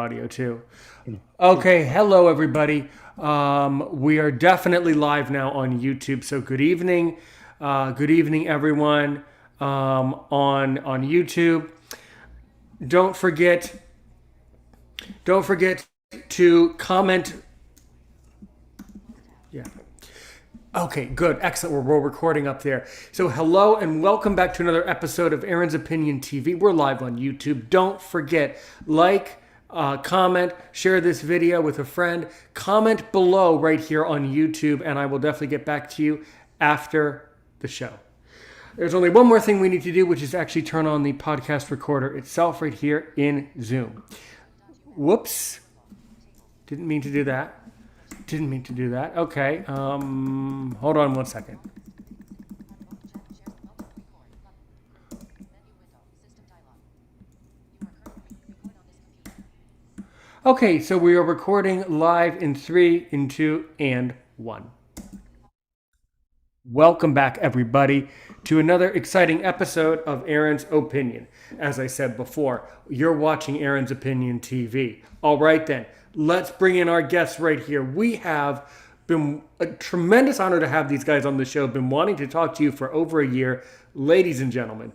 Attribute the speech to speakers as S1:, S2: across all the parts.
S1: audio too. Okay, hello everybody. We are definitely live now on YouTube. So good evening everyone on YouTube. Don't forget to comment. Yeah. Okay, good. Excellent. We're recording up there. So hello and welcome back to another episode of Arron's Opinion TV. We're live on YouTube. Don't forget, comment, share this video with a friend. Comment below right here on YouTube, and I will definitely get back to you after the show. There's only one more thing we need to do, which is actually turn on the podcast recorder itself right here in Zoom. Whoops. Didn't mean to do that. Okay. Hold on one second. Okay, so we are recording live in 3, in 2, and 1. Welcome back, everybody, to another exciting episode of Arron's Opinion. As I said before, you're watching Arron's Opinion TV. All right, then. Let's bring in our guests right here. We have been a tremendous honor to have these guys on the show. Been wanting to talk to you for over a year. Ladies and gentlemen,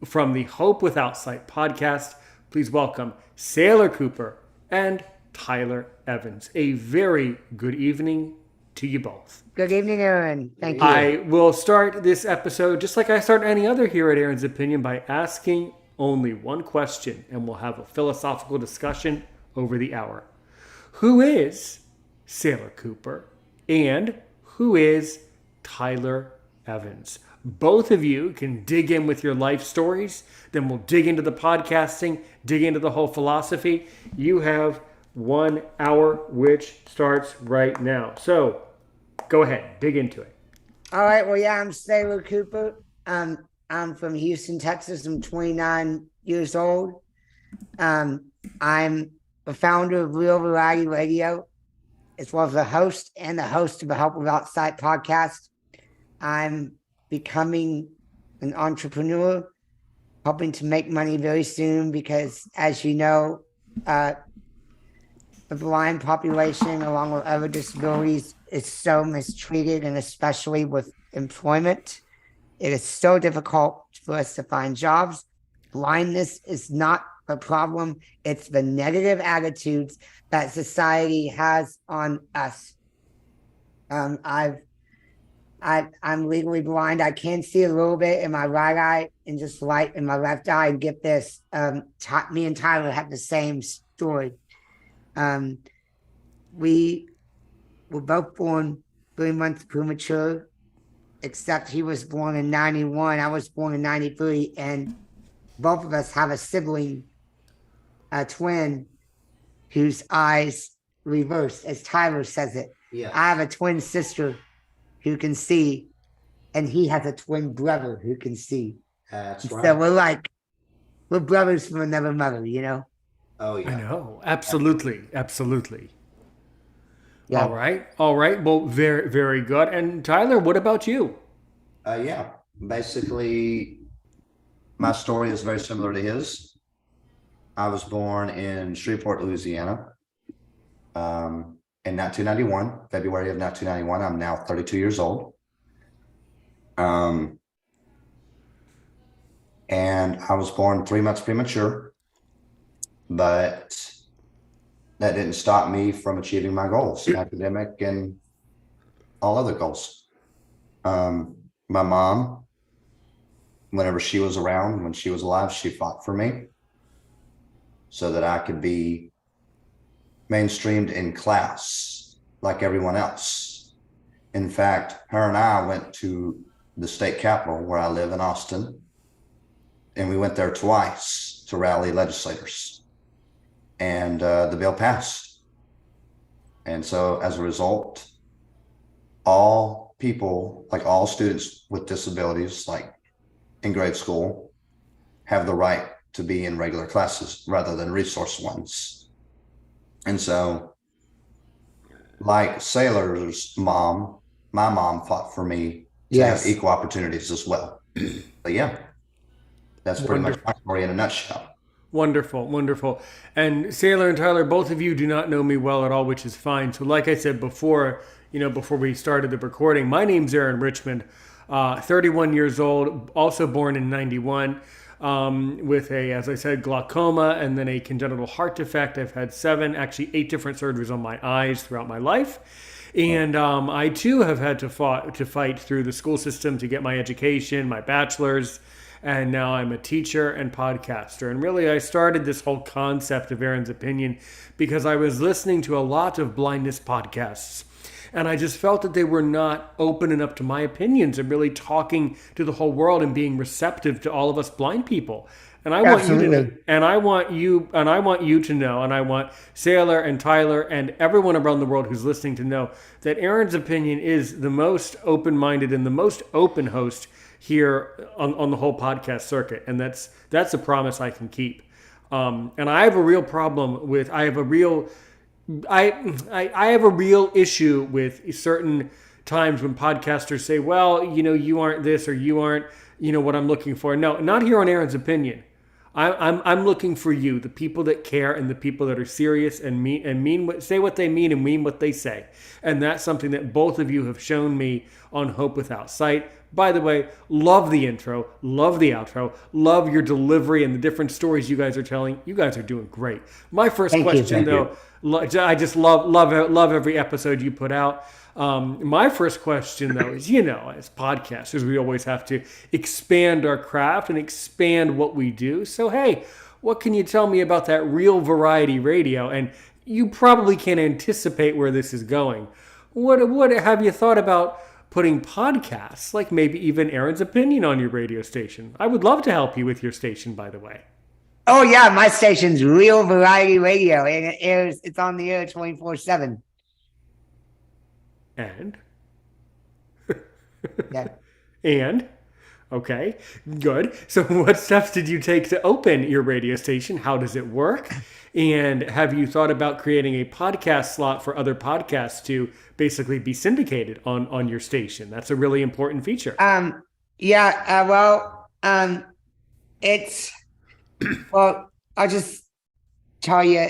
S1: from the Hope Without Sight podcast, please welcome Saylor Cooper and Tyler Evans. A very good evening to you both.
S2: Good evening, Arron. Thank you.
S1: I will start this episode, just like I start any other here at Arron's Opinion, by asking only one question, and we'll have a philosophical discussion over the hour. Who is Saylor Cooper and who is Tyler Evans? Both of you can dig in with your life stories. Then we'll dig into the podcasting, dig into the whole philosophy. You have 1 hour, which starts right now. So go ahead, dig into it.
S2: All right. Well, yeah, I'm Saylor Cooper. I'm from Houston, Texas. I'm 29 years old. I'm the founder of Real Variety Radio, as well as the host of the Help Without Sight podcast. I'm becoming an entrepreneur, hoping to make money very soon because, as you know, the blind population, along with other disabilities, is so mistreated, and especially with employment. It is so difficult for us to find jobs. Blindness is not a problem. It's the negative attitudes that society has on us. I'm legally blind. I can see a little bit in my right eye and just light in my left eye. And get this, me and Tyler have the same story. We were both born 3 months premature, except he was born in 91. I was born in 93, and both of us have a sibling, a twin, whose eyes reverse, as Tyler says it.
S3: Yeah.
S2: I have a twin sister who can see, and he has a twin brother who can see.
S3: That's right.
S2: So we're brothers from another mother, you know?
S3: Oh, yeah.
S1: I know. Absolutely.
S2: Yeah.
S1: All right. Well, very, very good. And Tyler, what about you?
S3: Yeah. Basically, my story is very similar to his. I was born in Shreveport, Louisiana, in 1991, February of 1991. I'm now 32 years old. And I was born 3 months premature, but that didn't stop me from achieving my goals, academic and all other goals. My mom, whenever she was around, when she was alive, she fought for me so that I could be mainstreamed in class like everyone else. In fact, her and I went to the state capitol where I live in Austin, and we went there twice to rally legislators, and the bill passed. And so as a result, all people, like all students with disabilities, like in grade school, have the right to be in regular classes rather than resource ones. And so, like Saylor's mom, my mom fought for me to have equal opportunities as well. But yeah, that's pretty much my story in a nutshell.
S1: Wonderful, wonderful. And Saylor and Tyler, both of you do not know me well at all, which is fine. So like I said before, before we started the recording, my name's Arron Richmond, 31 years old, also born in 91, with as I said, glaucoma and then a congenital heart defect. I've had 8 different surgeries on my eyes throughout my life. And I too have had to fight through the school system to get my education, my bachelor's, and now I'm a teacher and podcaster. And really, I started this whole concept of Arron's Opinion because I was listening to a lot of blindness podcasts. And I just felt that they were not open enough to my opinions and really talking to the whole world and being receptive to all of us blind people. And I want you to know, and I want you to know, and I want Saylor and Tyler and everyone around the world who's listening to know that Arron's Opinion is the most open-minded and the most open host here on the whole podcast circuit, and that's a promise I can keep. And I have a real problem with I have a real issue with certain times when podcasters say, well, you aren't this or you aren't what I'm looking for. No, not here on Arron's Opinion. I'm looking for you, the people that care and the people that are serious and say what they mean and mean what they say. And that's something that both of you have shown me on Hope Without Sight. By the way, love the intro, love the outro, love your delivery and the different stories you guys are telling. You guys are doing great. My first question, though, I just love every episode you put out. My first question, though, is, as podcasters, we always have to expand our craft and expand what we do. So, hey, what can you tell me about that Real Variety Radio? And you probably can anticipate where this is going. What have you thought about putting podcasts, like maybe even Arron's Opinion, on your radio station? I would love to help you with your station, by the way.
S2: Oh, yeah, my station's Real Variety Radio, and it's on the air 24/7.
S1: And?
S2: Yeah.
S1: And? Okay, good. So what steps did you take to open your radio station? How does it work? And have you thought about creating a podcast slot for other podcasts to basically be syndicated on your station? That's a really important feature.
S2: I'll just tell you,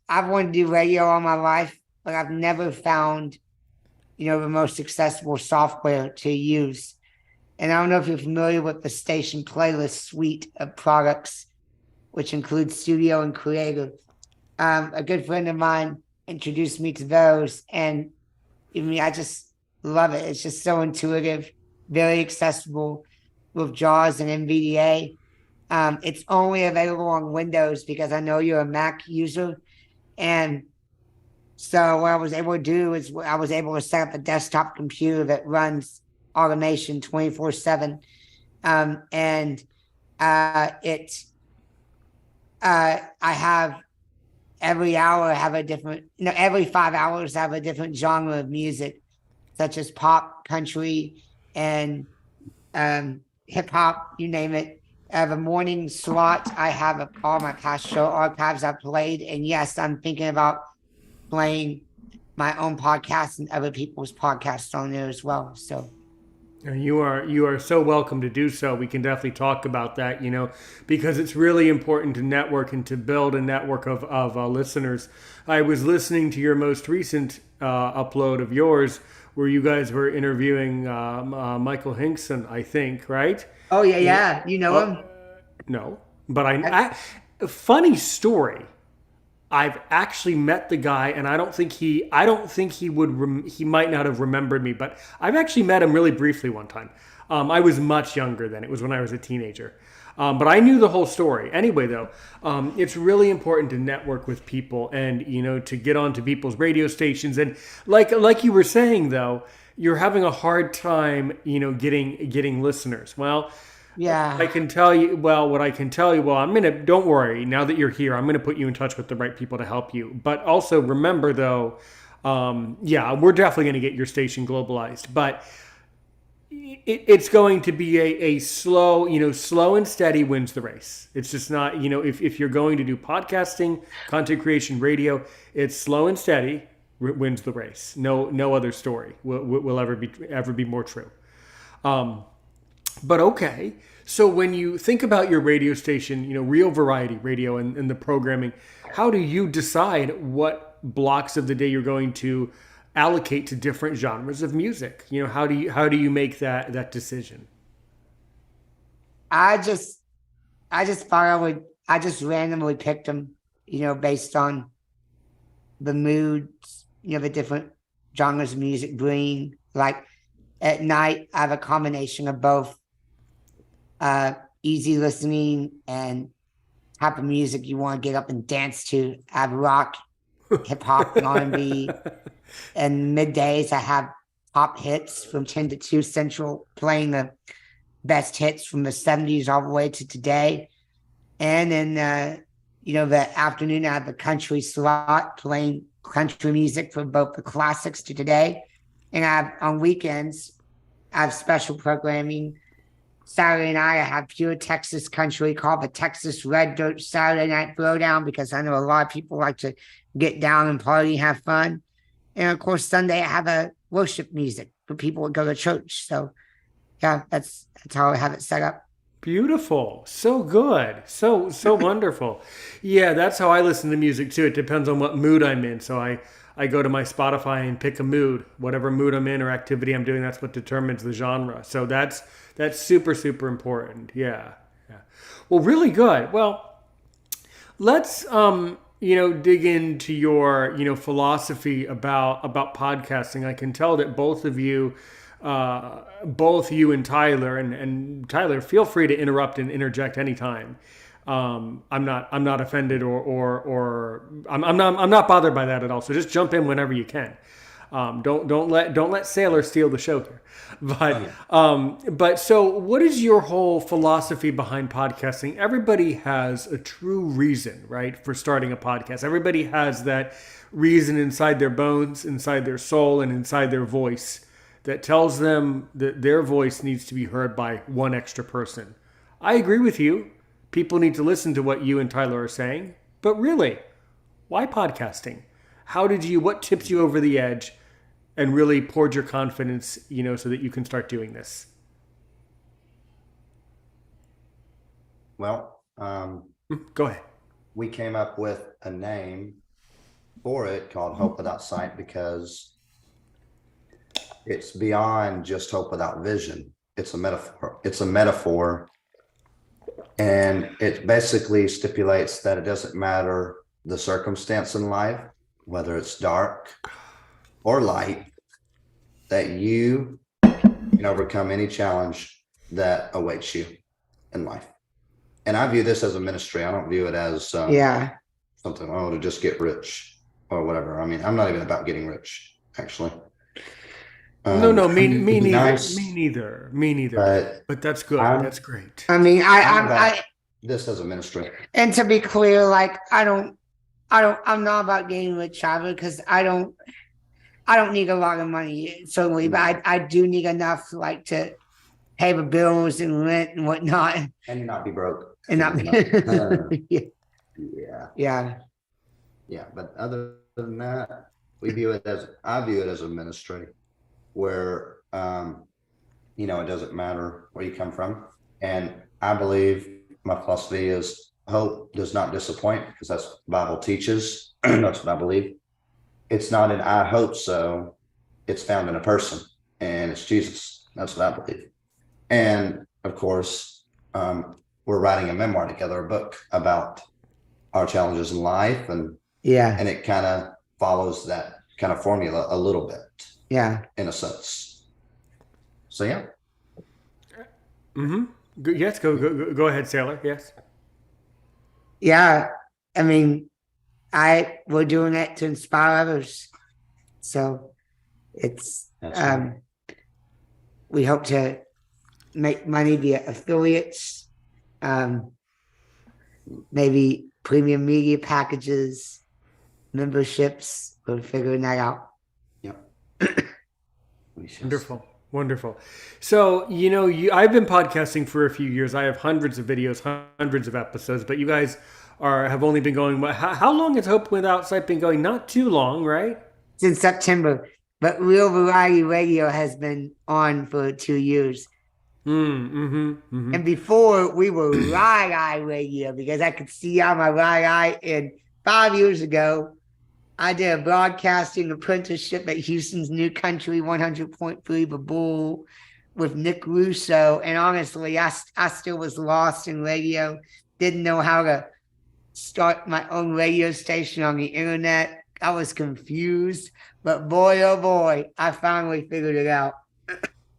S2: I've wanted to do radio all my life, but I've never found, the most accessible software to use. And I don't know if you're familiar with the station playlist suite of products, which includes Studio and Creative. A good friend of mine introduced me to those, and I just love it. It's just so intuitive, very accessible with JAWS and NVDA. It's only available on Windows because I know you're a Mac user. And so what I was able to do is I was able to set up a desktop computer that runs automation 24/7. I have every hour every 5 hours I have a different genre of music, such as pop, country, and hip hop, you name it. I have a morning slot. I have all my past show archives I've played. And yes, I'm thinking about playing my own podcast and other people's podcasts on there as well. So
S1: you are so welcome to do so. We can definitely talk about that, because it's really important to network and to build a network of listeners. I was listening to your most recent upload of yours where you guys were interviewing Michael Hinkson, I think, right?
S2: Oh, yeah. You know him?
S1: No, but I funny story. I've actually met the guy, and I don't think he would. He might not have remembered me, but I've actually met him really briefly one time. I was much younger then; it was when I was a teenager. But I knew the whole story. Anyway, though, it's really important to network with people, and to get onto people's radio stations. And like you were saying, though, you're having a hard time, getting listeners. Well.
S2: Yeah.
S1: I can tell you, don't worry, now that you're here, I'm going to put you in touch with the right people to help you. But also remember, though, we're definitely going to get your station globalized. But it's going to be a slow and steady wins the race. It's just not, if you're going to do podcasting, content creation, radio, it's slow and steady wins the race. No other story will ever be more true. But okay, So when you think about your radio station, Real Variety Radio and the programming, how do you decide what blocks of the day you're going to allocate to different genres of music? How do you make that decision?
S2: I just I just randomly picked them, based on the moods, the different genres of music bring. Like at night, I have a combination of both easy listening and type of music you want to get up and dance to. I have rock, hip hop, and R&B. And middays, I have pop hits from 10 to 2 Central, playing the best hits from the 70s all the way to today. And then, the afternoon, I have the country slot, playing country music from both the classics to today. And on weekends, I have special programming. Saturday night, I have pure Texas country called the Texas Red Dirt Saturday Night Throwdown, because I know a lot of people like to get down and party, have fun. And of course, Sunday, I have a worship music for people that go to church. So yeah, that's how I have it set up.
S1: Beautiful. So good. So wonderful. Yeah, that's how I listen to music too. It depends on what mood I'm in. So I go to my Spotify and pick a mood. Whatever mood I'm in or activity I'm doing, that's what determines the genre. So that's super, super important. Yeah. Well, really good. Well, let's dig into your philosophy about podcasting. I can tell that both of you, both you and Tyler, and Tyler, feel free to interrupt and interject anytime. I'm not offended or I'm not bothered by that at all. So just jump in whenever you can. Don't let Saylor steal the show here. But so what is your whole philosophy behind podcasting? Everybody has a true reason, right, for starting a podcast. Everybody has that reason inside their bones, inside their soul, and inside their voice that tells them that their voice needs to be heard by one extra person. I agree with you. People need to listen to what you and Tyler are saying. But really, why podcasting? What tips you over the edge and really poured your confidence, so that you can start doing this?
S3: Well,
S1: go ahead.
S3: We came up with a name for it called Hope Without Sight, because it's beyond just hope without vision. It's a metaphor. And it basically stipulates that it doesn't matter the circumstance in life, whether it's dark or light, that you can overcome any challenge that awaits you in life. And I view this as a ministry. I don't view it as something, to just get rich or whatever. I mean, I'm not even about getting rich, actually.
S1: No, me neither. Nice, me neither. But that's good. That's great.
S2: I mean, I
S3: this as a ministry.
S2: And to be clear, like I'm not about getting rich either, because I don't need a lot of money, certainly, but I do need enough like to pay the bills and rent and whatnot.
S3: And not be broke.
S2: And not be
S3: Yeah. But other than that, I view it as a ministry where it doesn't matter where you come from. And I believe my philosophy is hope does not disappoint, because that's what the Bible teaches. That's what I believe. It's not an I hope so. It's found in a person, and it's Jesus. That's what I believe. And of course, we're writing a memoir together, a book about our challenges in life, and it kind of follows that kind of formula a little bit.
S2: Yeah,
S3: in a sense. So yeah.
S1: Mm-hmm. Yes, go ahead, Saylor. Yes.
S2: Yeah, I mean, we're doing it to inspire others. So it's right. We hope to make money via affiliates, maybe premium media packages, memberships. We're figuring that out.
S1: Wonderful. So, I've been podcasting for a few years. I have hundreds of videos, hundreds of episodes, but you guys have only been going, how long has Hope Without Sight been going? Not too long, right?
S2: Since September, but Real Variety Radio has been on for 2 years. And before we were right eye radio because I could see on my right eye. And 5 years ago, I did a broadcasting apprenticeship at Houston's New Country 100.3 The Bull with Nick Russo. And honestly, I still was lost in radio, didn't know how to start my own radio station on the internet. I was confused, but boy, oh boy, I finally figured it out.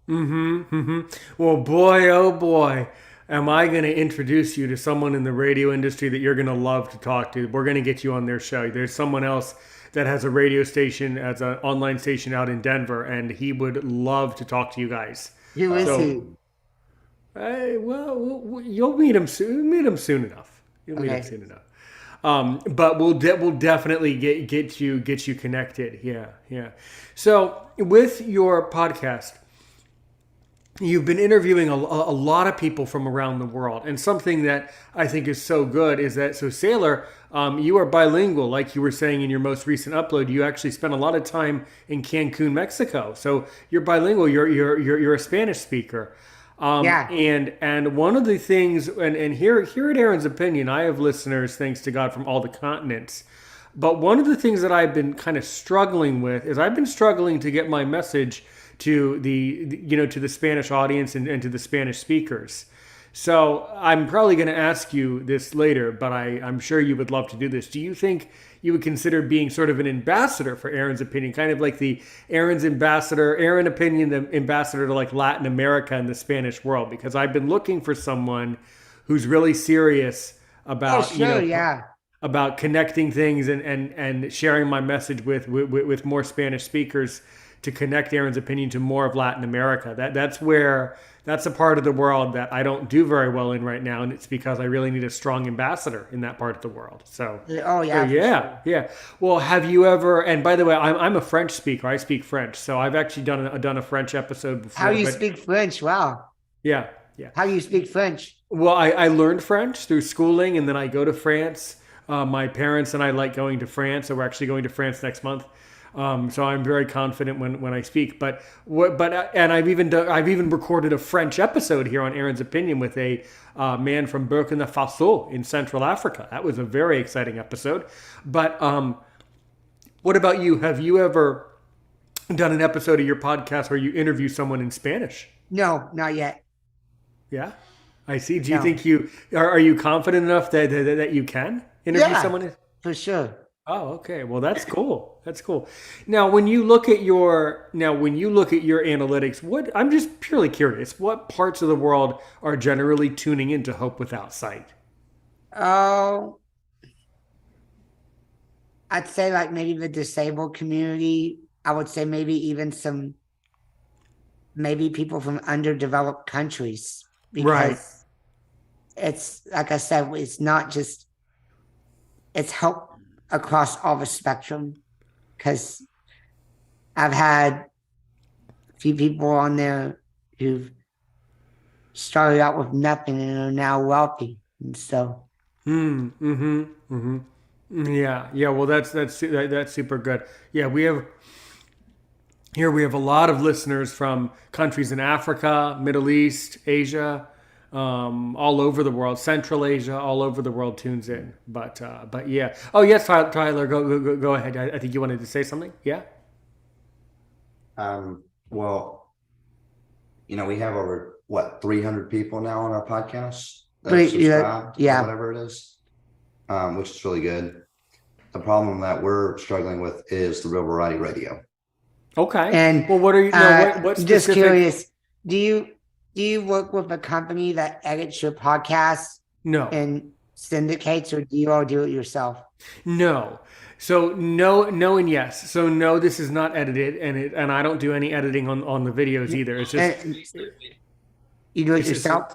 S1: Well, boy, oh boy, am I going to introduce you to someone in the radio industry that you're going to love to talk to. We're going to get you on their show. There's someone else that has a radio station, as an online station out in Denver, and he would love to talk to you guys.
S2: Who is he?
S1: Well, you'll meet him soon. Meet him soon enough. You'll meet him soon enough. But we'll definitely get you connected. Yeah. So with your podcast, you've been interviewing a lot of people from around the world. And something that I think is so good is that, so Saylor, you are bilingual. Like you were saying in your most recent upload, you actually spent a lot of time in Cancun, Mexico. So you're bilingual. You're a Spanish speaker. And one of the things, and here at Arron's Opinion, I have listeners, thanks to God, from all the continents. But one of the things that I've been kind of struggling with is I've been struggling to get my message to the Spanish audience and to the Spanish speakers. So I'm probably going to ask you this later, but I'm sure you would love to do this. Do you think you would consider being sort of an ambassador for Arron's Opinion, kind of like the Arron Opinion, the ambassador to like Latin America and the Spanish world? Because I've been looking for someone who's really serious about about connecting things and sharing my message with more Spanish speakers to connect Arron's Opinion to more of Latin America. That's a part of the world that I don't do very well in right now, and it's because I really need a strong ambassador in that part of the world. So, yeah. Well, have you ever? And by the way, I'm a French speaker. I speak French, so I've actually done a French episode before.
S2: How do you speak French? Wow.
S1: Yeah.
S2: How do you speak French?
S1: Well, I learned French through schooling, and then I go to France. My parents and I like going to France, so we're actually going to France next month. So I'm very confident when I speak. But I've even recorded a French episode here on Arron's Opinion with a man from Burkina Faso in Central Africa. That was a very exciting episode. But what about you? Have you ever done an episode of your podcast where you interview someone in Spanish?
S2: No, not yet.
S1: Yeah, I see. Do you think are you confident enough that you can interview someone?
S2: For sure.
S1: Oh, okay. Well, that's cool. That's cool. Now, when you look at your analytics, I'm just purely curious, what parts of the world are generally tuning into Hope Without Sight?
S2: Oh, I'd say like maybe the disabled community. I would say maybe even maybe people from underdeveloped countries, because it's, like I said, it's not just, it's help across all the spectrum, because I've had a few people on there who've started out with nothing and are now wealthy, and so.
S1: Yeah. Well, that's super good. Yeah, we have a lot of listeners from countries in Africa, Middle East, Asia. All over the world, Central Asia, all over the world tunes in. But yeah. Oh yes, Tyler, go ahead. I think you wanted to say something. Yeah.
S3: Well, we have over 300 people now on our podcast that subscribed, whatever it is, which is really good. The problem that we're struggling with is the Real Variety Radio.
S2: Okay. And
S1: well, what are you? What's
S2: just specific? Curious? Do you work with a company that edits your podcast?
S1: No.
S2: And syndicates, or do you all do it yourself?
S1: No. So no, and yes. So no, this is not edited, and I don't do any editing on the videos either. It's just
S2: you do it yourself.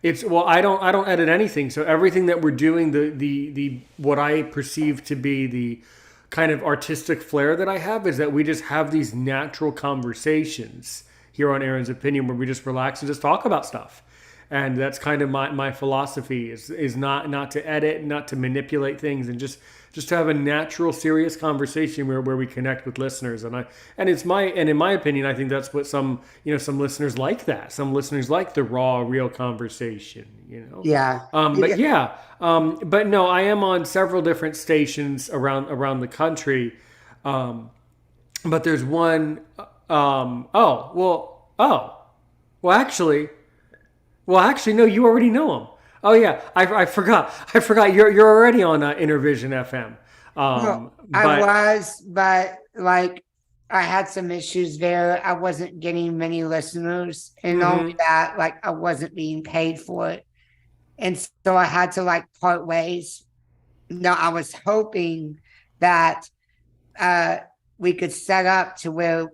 S1: I don't edit anything. So everything that we're doing, the what I perceive to be the kind of artistic flair that I have, is that we just have these natural conversations here on Arron's Opinion, where we just relax and just talk about stuff. And that's kind of my philosophy is not to edit, not to manipulate things, and just just to have a natural, serious conversation where we connect with listeners. And in my opinion, I think that's what some listeners like that. Some listeners like the raw, real conversation,
S2: Yeah.
S1: But no, I am on several different stations around the country. But there's one, well, actually, no, you already know him. Oh yeah, I forgot. You're already on Intervision FM.
S2: I was, but like I had some issues there. I wasn't getting many listeners, and only that, like I wasn't being paid for it, and so I had to like part ways. Now I was hoping that we could set up to where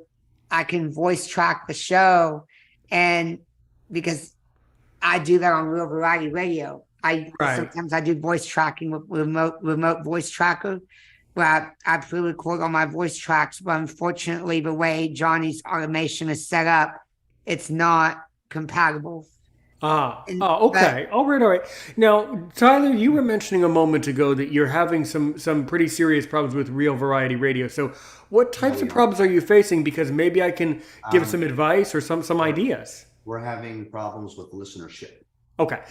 S2: I can voice track the show, and because I do that on Real Variety Radio. Sometimes I do voice tracking with remote voice tracker, where I pre-record all my voice tracks. But unfortunately, the way Johnny's automation is set up, it's not compatible.
S1: Okay. All right. Now, Tyler, you were mentioning a moment ago that you're having some pretty serious problems with Real Variety Radio. So, what types of problems are you facing? Because maybe I can give some advice or some ideas.
S3: We're having problems with listenership.
S1: Okay.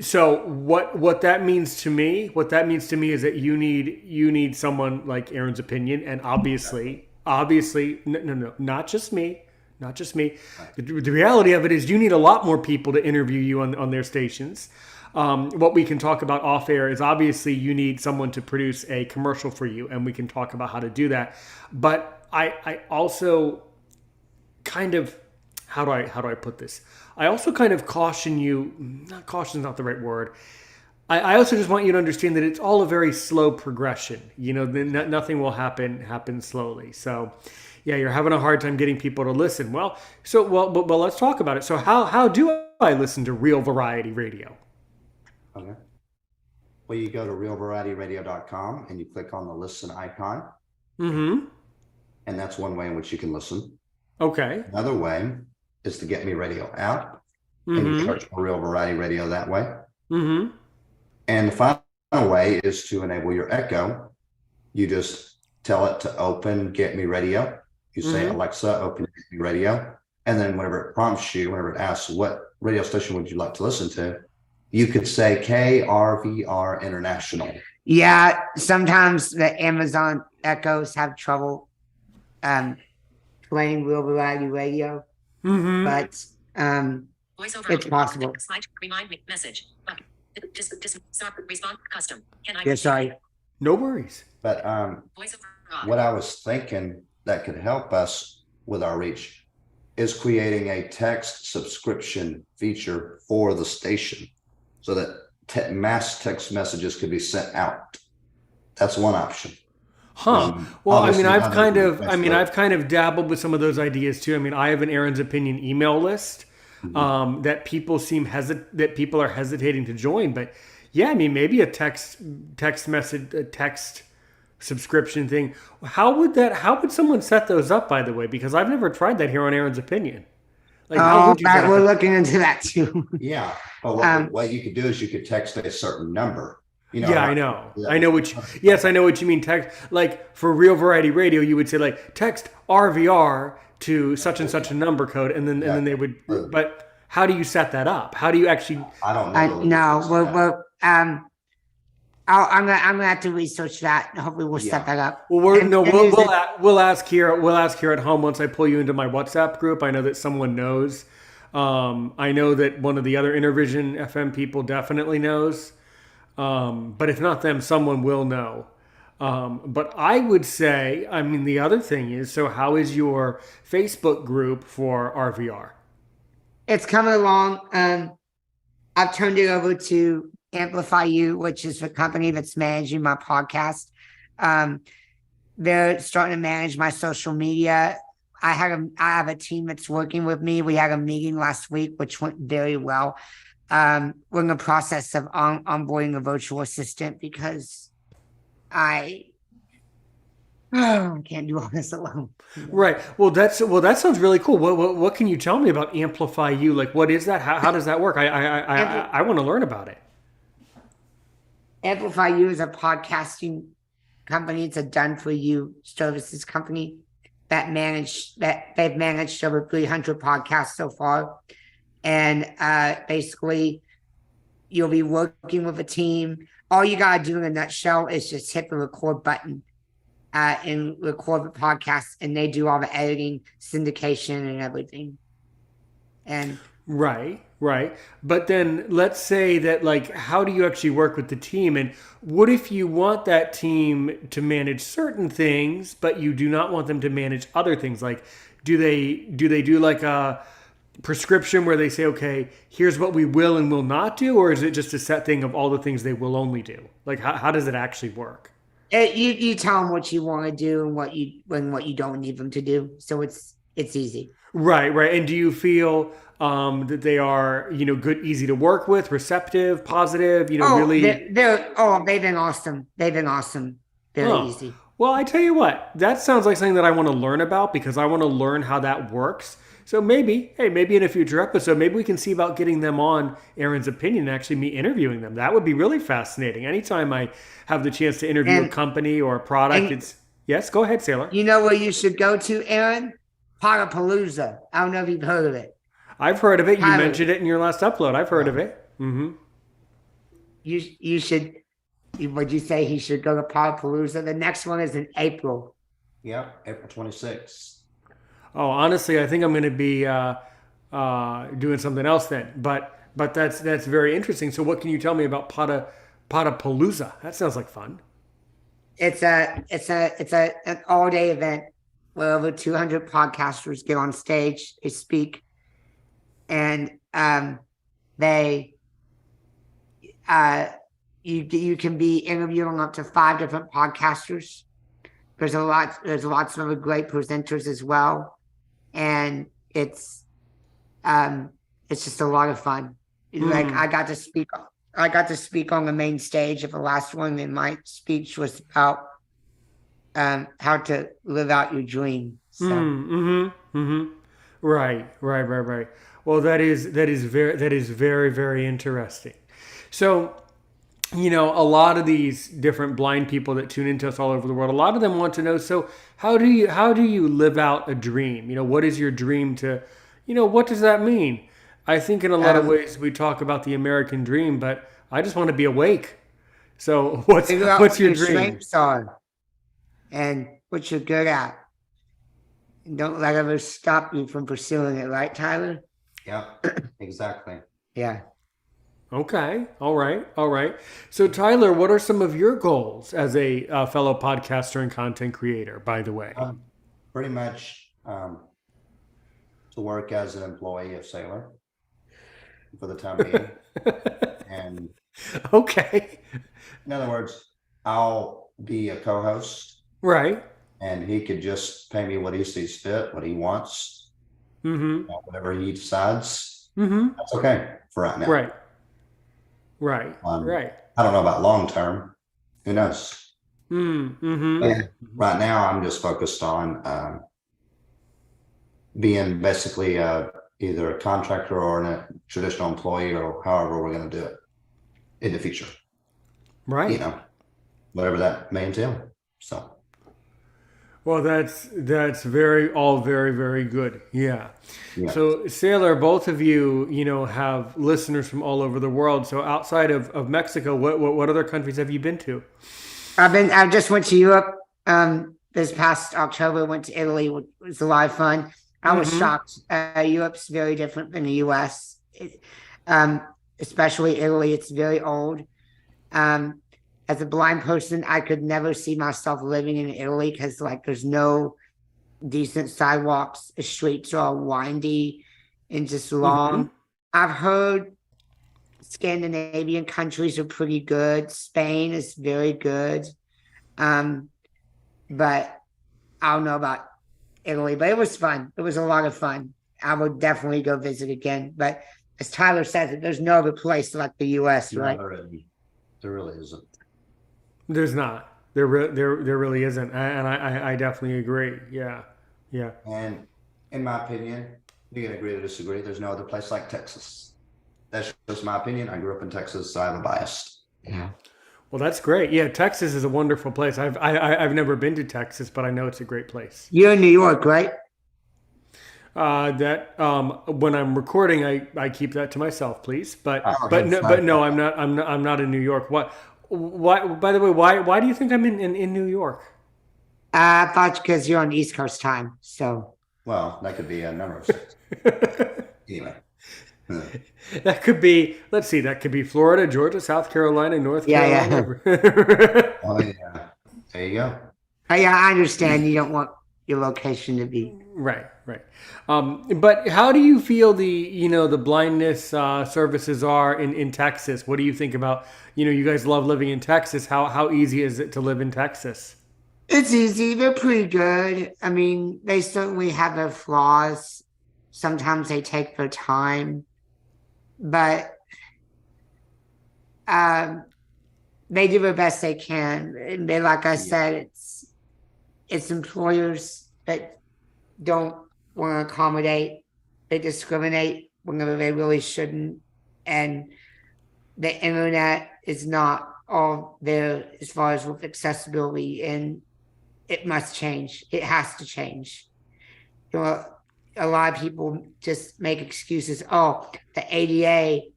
S1: So what that means to me is that you need someone like Aaron's Opinion, and obviously, no, not just me. The reality of it is you need a lot more people to interview you on their stations. What we can talk about off air is obviously you need someone to produce a commercial for you, and we can talk about how to do that. But I also kind of, how do I put this? I also kind of caution you, not caution is not the right word. I also just want you to understand that it's all a very slow progression. Nothing will happen slowly. So yeah, you're having a hard time getting people to listen. Well, let's talk about it. So how do I listen to Real Variety Radio?
S3: Okay. Well, you go to realvarietyradio.com and you click on the listen icon.
S1: Mm-hmm.
S3: And that's one way in which you can listen.
S1: Okay.
S3: Another way is the Get Me Radio app. And you search for Real Variety Radio that way.
S1: Mm-hmm.
S3: And the final way is to enable your Echo. You just tell it to open Get Me Radio. You say, Alexa, open Get Me Radio. And then whenever it prompts you, whenever it asks what radio station would you like to listen to, you could say KRVR International.
S2: Yeah, sometimes the Amazon Echoes have trouble playing Real Variety Radio, but it's possible.
S4: Remind me message. Stop respond custom.
S2: Yeah, sorry.
S1: No worries.
S3: But what I was thinking that could help us with our reach is creating a text subscription feature for the station so that mass text messages could be sent out. That's one option.
S1: Well, I've kind of dabbled with some of those ideas too. I mean, I have an Aaron's Opinion email list that people are hesitating to join. But yeah, I mean, maybe a text message, a text subscription thing. How would someone set those up, by the way? Because I've never tried that here on Aaron's Opinion. Like,
S2: we're looking into that too.
S3: Yeah. But what you could do is you could text a certain number.
S1: I know. I know what you mean. Text, like for Real Variety Radio, you would say like text RVR to such and such a number code, and then they would. But how do you set that up? How do you actually?
S3: I don't know.
S2: I'm gonna have to research that. Hopefully, we'll set that up.
S1: Well, we'll ask here. We'll ask here at home once I pull you into my WhatsApp group. I know that someone knows. I know that one of the other Intervision FM people definitely knows. But if not them, someone will know. But I would say, I mean, the other thing is, so how is your Facebook group for RVR?
S2: It's coming along. I've turned it over to Amplify You, which is the company that's managing my podcast. They're starting to manage my social media. I have a team that's working with me. We had a meeting last week, which went very well. We're in the process of onboarding a virtual assistant because I can't do all this alone.
S1: Right. Well, that sounds really cool. What can you tell me about Amplify You? Like, what is that? How does that work? I want to learn about it.
S2: Amplify You is a podcasting company. It's a done-for-you services company that they've managed over 300 podcasts so far. And basically, you'll be working with a team. All you got to do in a nutshell is just hit the record button and record the podcast, and they do all the editing, syndication, and everything. And
S1: Right. But then let's say that, like, how do you actually work with the team? And what if you want that team to manage certain things, but you do not want them to manage other things? Like, do they do like a prescription where they say, okay, here's what we will and will not do? Or is it just a set thing of all the things they will only do? Like, how does it actually work?
S2: you tell them what you want to do and what you don't need them to do. So it's easy.
S1: Right. And do you feel that they are, good, easy to work with, receptive, positive, really?
S2: They've been awesome. Very easy.
S1: Well, I tell you what, that sounds like something that I want to learn about, because I want to learn how that works. So maybe in a future episode, maybe we can see about getting them on Arron's Opinion and actually me interviewing them. That would be really fascinating. Anytime I have the chance to interview a company or a product, yes, go ahead, Saylor.
S2: You know where you should go to, Arron? Potapalooza. I don't know if you've heard of it.
S1: I've heard of it. You mentioned it in your last upload. I've heard of it. Mm-hmm.
S2: You should. Would you say he should go to Potapalooza? The next one is in April.
S3: Yep, April 26th.
S1: Oh, honestly, I think I'm going to be doing something else then. But that's very interesting. So, what can you tell me about Potapalooza? That sounds like fun.
S2: It's an all-day event where over 200 podcasters get on stage. They speak, and you can be interviewing up to 5 different podcasters. There's lots of other great presenters as well. And it's just a lot of fun. Like I got to speak on the main stage of the last one, and my speech was about how to live out your dream. So.
S1: Right. Well, that is very, very interesting. So, a lot of these different blind people that tune into us all over the world, a lot of them want to know, so how do you live out a dream? What is your dream to, what does that mean? I think in a lot of ways we talk about the American dream, but I just want to be awake. So what's your dream?
S2: Strengths are and what you're good at. And don't let others stop you from pursuing it, right, Tyler?
S3: Yeah, exactly.
S2: Yeah.
S1: Okay. All right. So, Tyler, what are some of your goals as a fellow podcaster and content creator, by the way?
S3: Pretty much to work as an employee of Saylor for the time being. And
S1: okay.
S3: in other words, I'll be a co-host.
S1: Right.
S3: And he could just pay me what he sees fit, what he wants, whatever he decides. That's okay for right now.
S1: Right.
S3: I don't know about long term. Who knows? Right now, I'm just focused on being basically either a contractor or a traditional employee, or however we're going to do it in the future.
S1: Right.
S3: Whatever that may entail. So.
S1: Well, that's very, very good. Yeah. So, Saylor, both of you, have listeners from all over the world. So, outside of Mexico, what other countries have you been to?
S2: I just went to Europe. This past October, went to Italy. It was a lot of fun. I was shocked. Europe's very different than the U.S. Especially Italy. It's very old. As a blind person, I could never see myself living in Italy because, there's no decent sidewalks. The streets are all windy and just long. I've heard Scandinavian countries are pretty good. Spain is very good. But I don't know about Italy. But it was fun. It was a lot of fun. I would definitely go visit again. But as Tyler says, there's no other place like the U.S., right?
S3: There really isn't.
S1: There's not. There really isn't, and I definitely agree. Yeah.
S3: And in my opinion, we can agree to disagree. There's no other place like Texas. That's just my opinion. I grew up in Texas, so I have a bias.
S2: Yeah.
S1: Well, that's great. Yeah, Texas is a wonderful place. I've never been to Texas, but I know it's a great place.
S2: You're in New York, right?
S1: That when I'm recording, I keep that to myself, please.
S3: Oh,
S1: But no, I'm not in New York. What? Why? By the way, why do you think I'm in New York?
S2: I thought because you're on East Coast time. So
S3: Well, that could be a number of states. Anyway.
S1: That could be. Let's see. That could be Florida, Georgia, South Carolina, North
S2: Yeah,
S1: Carolina.
S3: Oh, yeah. There you go.
S2: yeah, I understand you don't want your location to be.
S1: Right, right. But how do you feel the blindness services are in Texas? What do you think about, you guys love living in Texas. How easy is it to live in Texas?
S2: It's easy. They're pretty good. I mean, they certainly have their flaws. Sometimes they take their time, but they do the best they can. And they, like I said, it's employers that don't want to accommodate. They discriminate whenever they really shouldn't. And the internet is not all there as far as with accessibility, and it must change. It has to change. A lot of people just make excuses. Oh, the ADA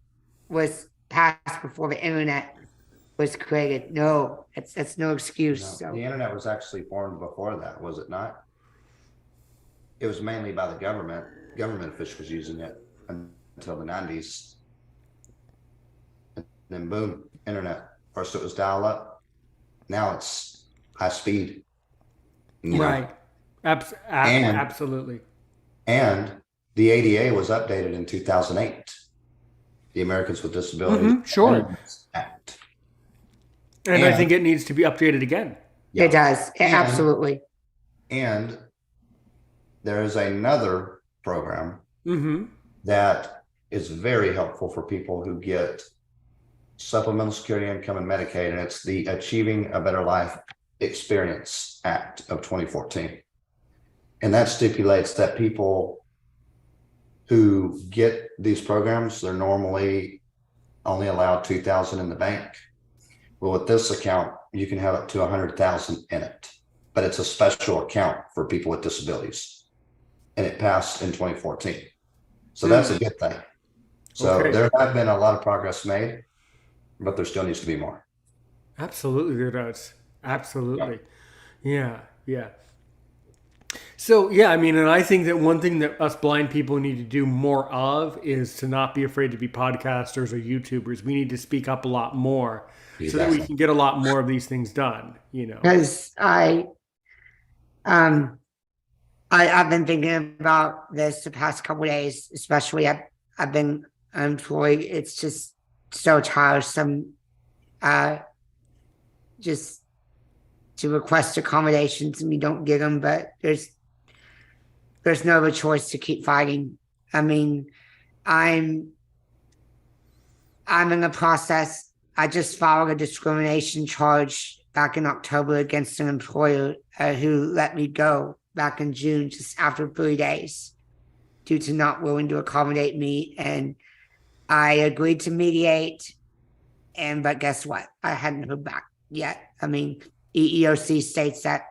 S2: was passed before the internet was created. No, that's no excuse.
S3: No,
S2: So
S3: the internet was actually formed before that, was it not? It was mainly by the government. Government officials using it until the 90s. And then boom, internet. First it was dial up. Now it's high speed.
S1: Right. Absolutely.
S3: And the ADA was updated in 2008. The Americans with Disabilities
S1: sure.
S3: Act.
S1: And I think it needs to be updated again.
S3: Yeah.
S2: it does. Absolutely.
S3: And there is another program that is very helpful for people who get supplemental security income and Medicaid, and it's the Achieving a Better Life Experience Act of 2014. And that stipulates that people who get these programs, they're normally only allowed $2,000 in the bank. Well, with this account, you can have up to $100,000 in it, but it's a special account for people with disabilities, and it passed in 2014. So that's a good thing. So there have been a lot of progress made, but there still needs to be more.
S1: Absolutely, there does. Absolutely. Yeah. So, I mean, and I think that one thing that us blind people need to do more of is to not be afraid to be podcasters or YouTubers. We need to speak up a lot more so that we can get a lot more of these things done,
S2: Because I've been thinking about this the past couple of days, especially I've been unemployed. It's just so tiresome just to request accommodations and we don't get them, but there's no other choice to keep fighting. I mean, I'm in the process. I just filed a discrimination charge back in October against an employer who let me go back in June, just after 3 days, due to not willing to accommodate me. And I agreed to mediate. But guess what? I hadn't heard back yet. I mean, EEOC states that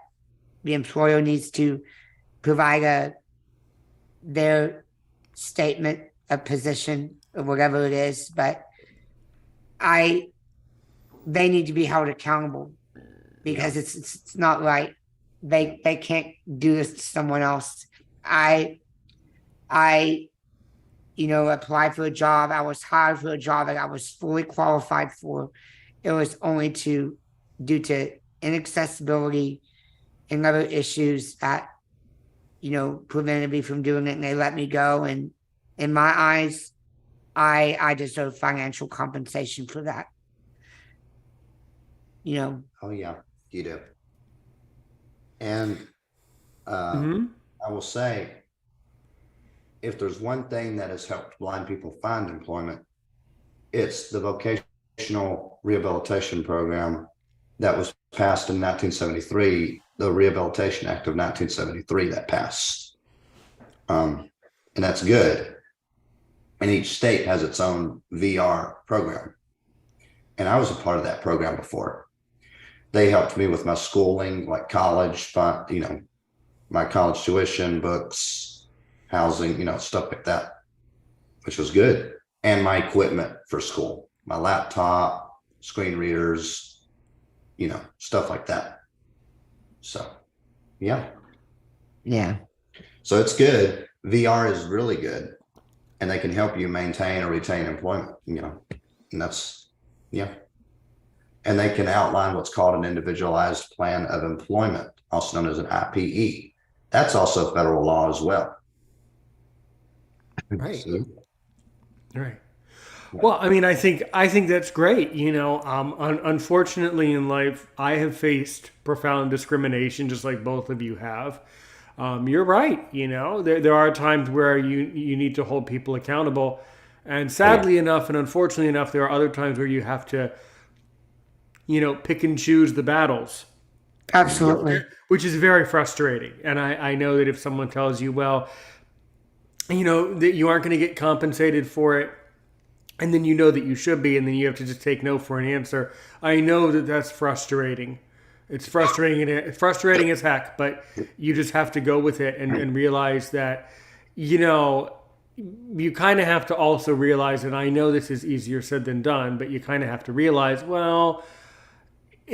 S2: the employer needs to provide their statement of position or whatever it is, but they need to be held accountable because it's not right. They can't do this to someone else. I applied for a job. I was hired for a job that I was fully qualified for. It was only due to inaccessibility and other issues that, prevented me from doing it, and they let me go. And in my eyes, I deserve financial compensation for that.
S3: Oh yeah, you do. And I will say, if there's one thing that has helped blind people find employment, it's the vocational rehabilitation program that was passed in 1973, the Rehabilitation Act of 1973 that passed. And that's good. And each state has its own VR program. and I was a part of that program before. They helped me with my schooling, like college, my college tuition, books, housing, stuff like that, which was good. And my equipment for school, my laptop, screen readers, stuff like that. So, yeah.
S2: Yeah.
S3: So it's good. VR is really good, and they can help you maintain or retain employment, and that's, yeah. And they can outline what's called an individualized plan of employment, also known as an IPE. That's also federal law as well.
S1: Right.
S3: So,
S1: Right. Well, I mean, I think that's great. Unfortunately in life, I have faced profound discrimination, just like both of you have. You're right. There are times where you need to hold people accountable, and sadly enough, and unfortunately enough, there are other times where you have to, pick and choose the battles.
S2: Absolutely.
S1: Which is very frustrating. And I know that if someone tells you, well, that you aren't going to get compensated for it, and then that you should be, and then you have to just take no for an answer. I know that that's frustrating. It's frustrating. It's frustrating as heck, but you just have to go with it and realize that, you kind of have to also realize, and I know this is easier said than done, but you kind of have to realize, well,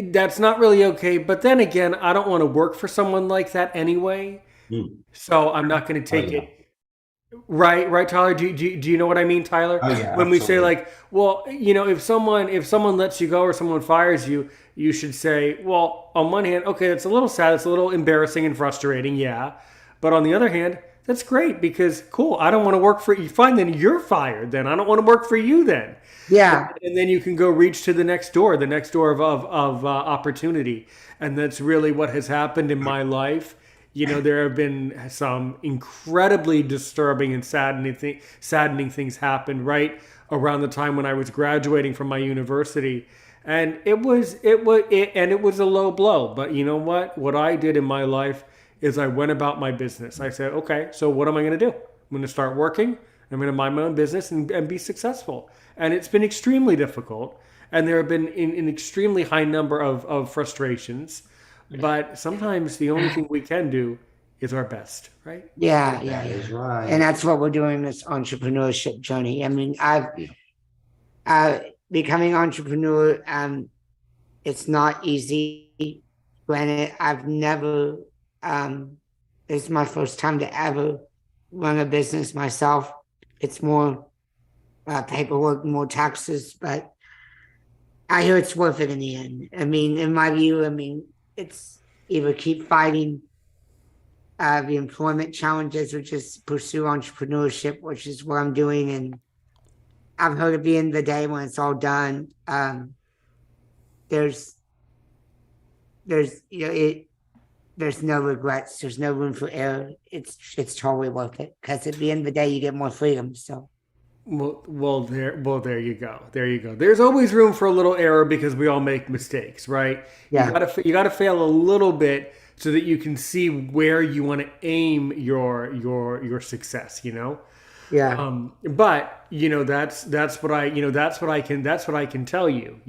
S1: that's not really okay. But then again, I don't want to work for someone like that anyway. So I'm not going to take it. Right, Tyler. Do you know what I mean, Tyler?
S3: Oh, yeah,
S1: when we say
S3: absolutely.
S1: like, well, if someone lets you go or someone fires you, you should say, well, on one hand, okay, that's a little sad, it's a little embarrassing and frustrating, yeah. But on the other hand, that's great because cool. I don't want to work for you. Fine, then you're fired. Then I don't want to work for you. Then
S2: Yeah.
S1: and then you can go reach to the next door of opportunity, and that's really what has happened in my life. There have been some incredibly disturbing and saddening things happen right around the time when I was graduating from my university, and it was a low blow. But you know what? What I did in my life is I went about my business. I said, okay, so what am I going to do? I'm going to start working. I'm going to mind my own business and be successful. And it's been extremely difficult, and there have been an extremely high number of frustrations. But sometimes the only thing we can do is our best, right?
S2: Yeah.
S3: That is right.
S2: And that's what we're doing this entrepreneurship journey. I mean, becoming entrepreneur, it's not easy. Granted, I've never, it's my first time to ever run a business myself. It's more paperwork, more taxes, but I hear it's worth it in the end. I mean, in my view, it's either keep fighting the employment challenges or just pursue entrepreneurship, which is what I'm doing. And I've heard at the end of the day, when it's all done, there's no regrets. There's no room for error. It's totally worth it because at the end of the day, you get more freedom. So.
S1: There you go. There's always room for a little error because we all make mistakes, right?
S2: Yeah.
S1: You gotta fail a little bit so that you can see where you want to aim your success.
S2: Yeah.
S1: But that's what I can tell you.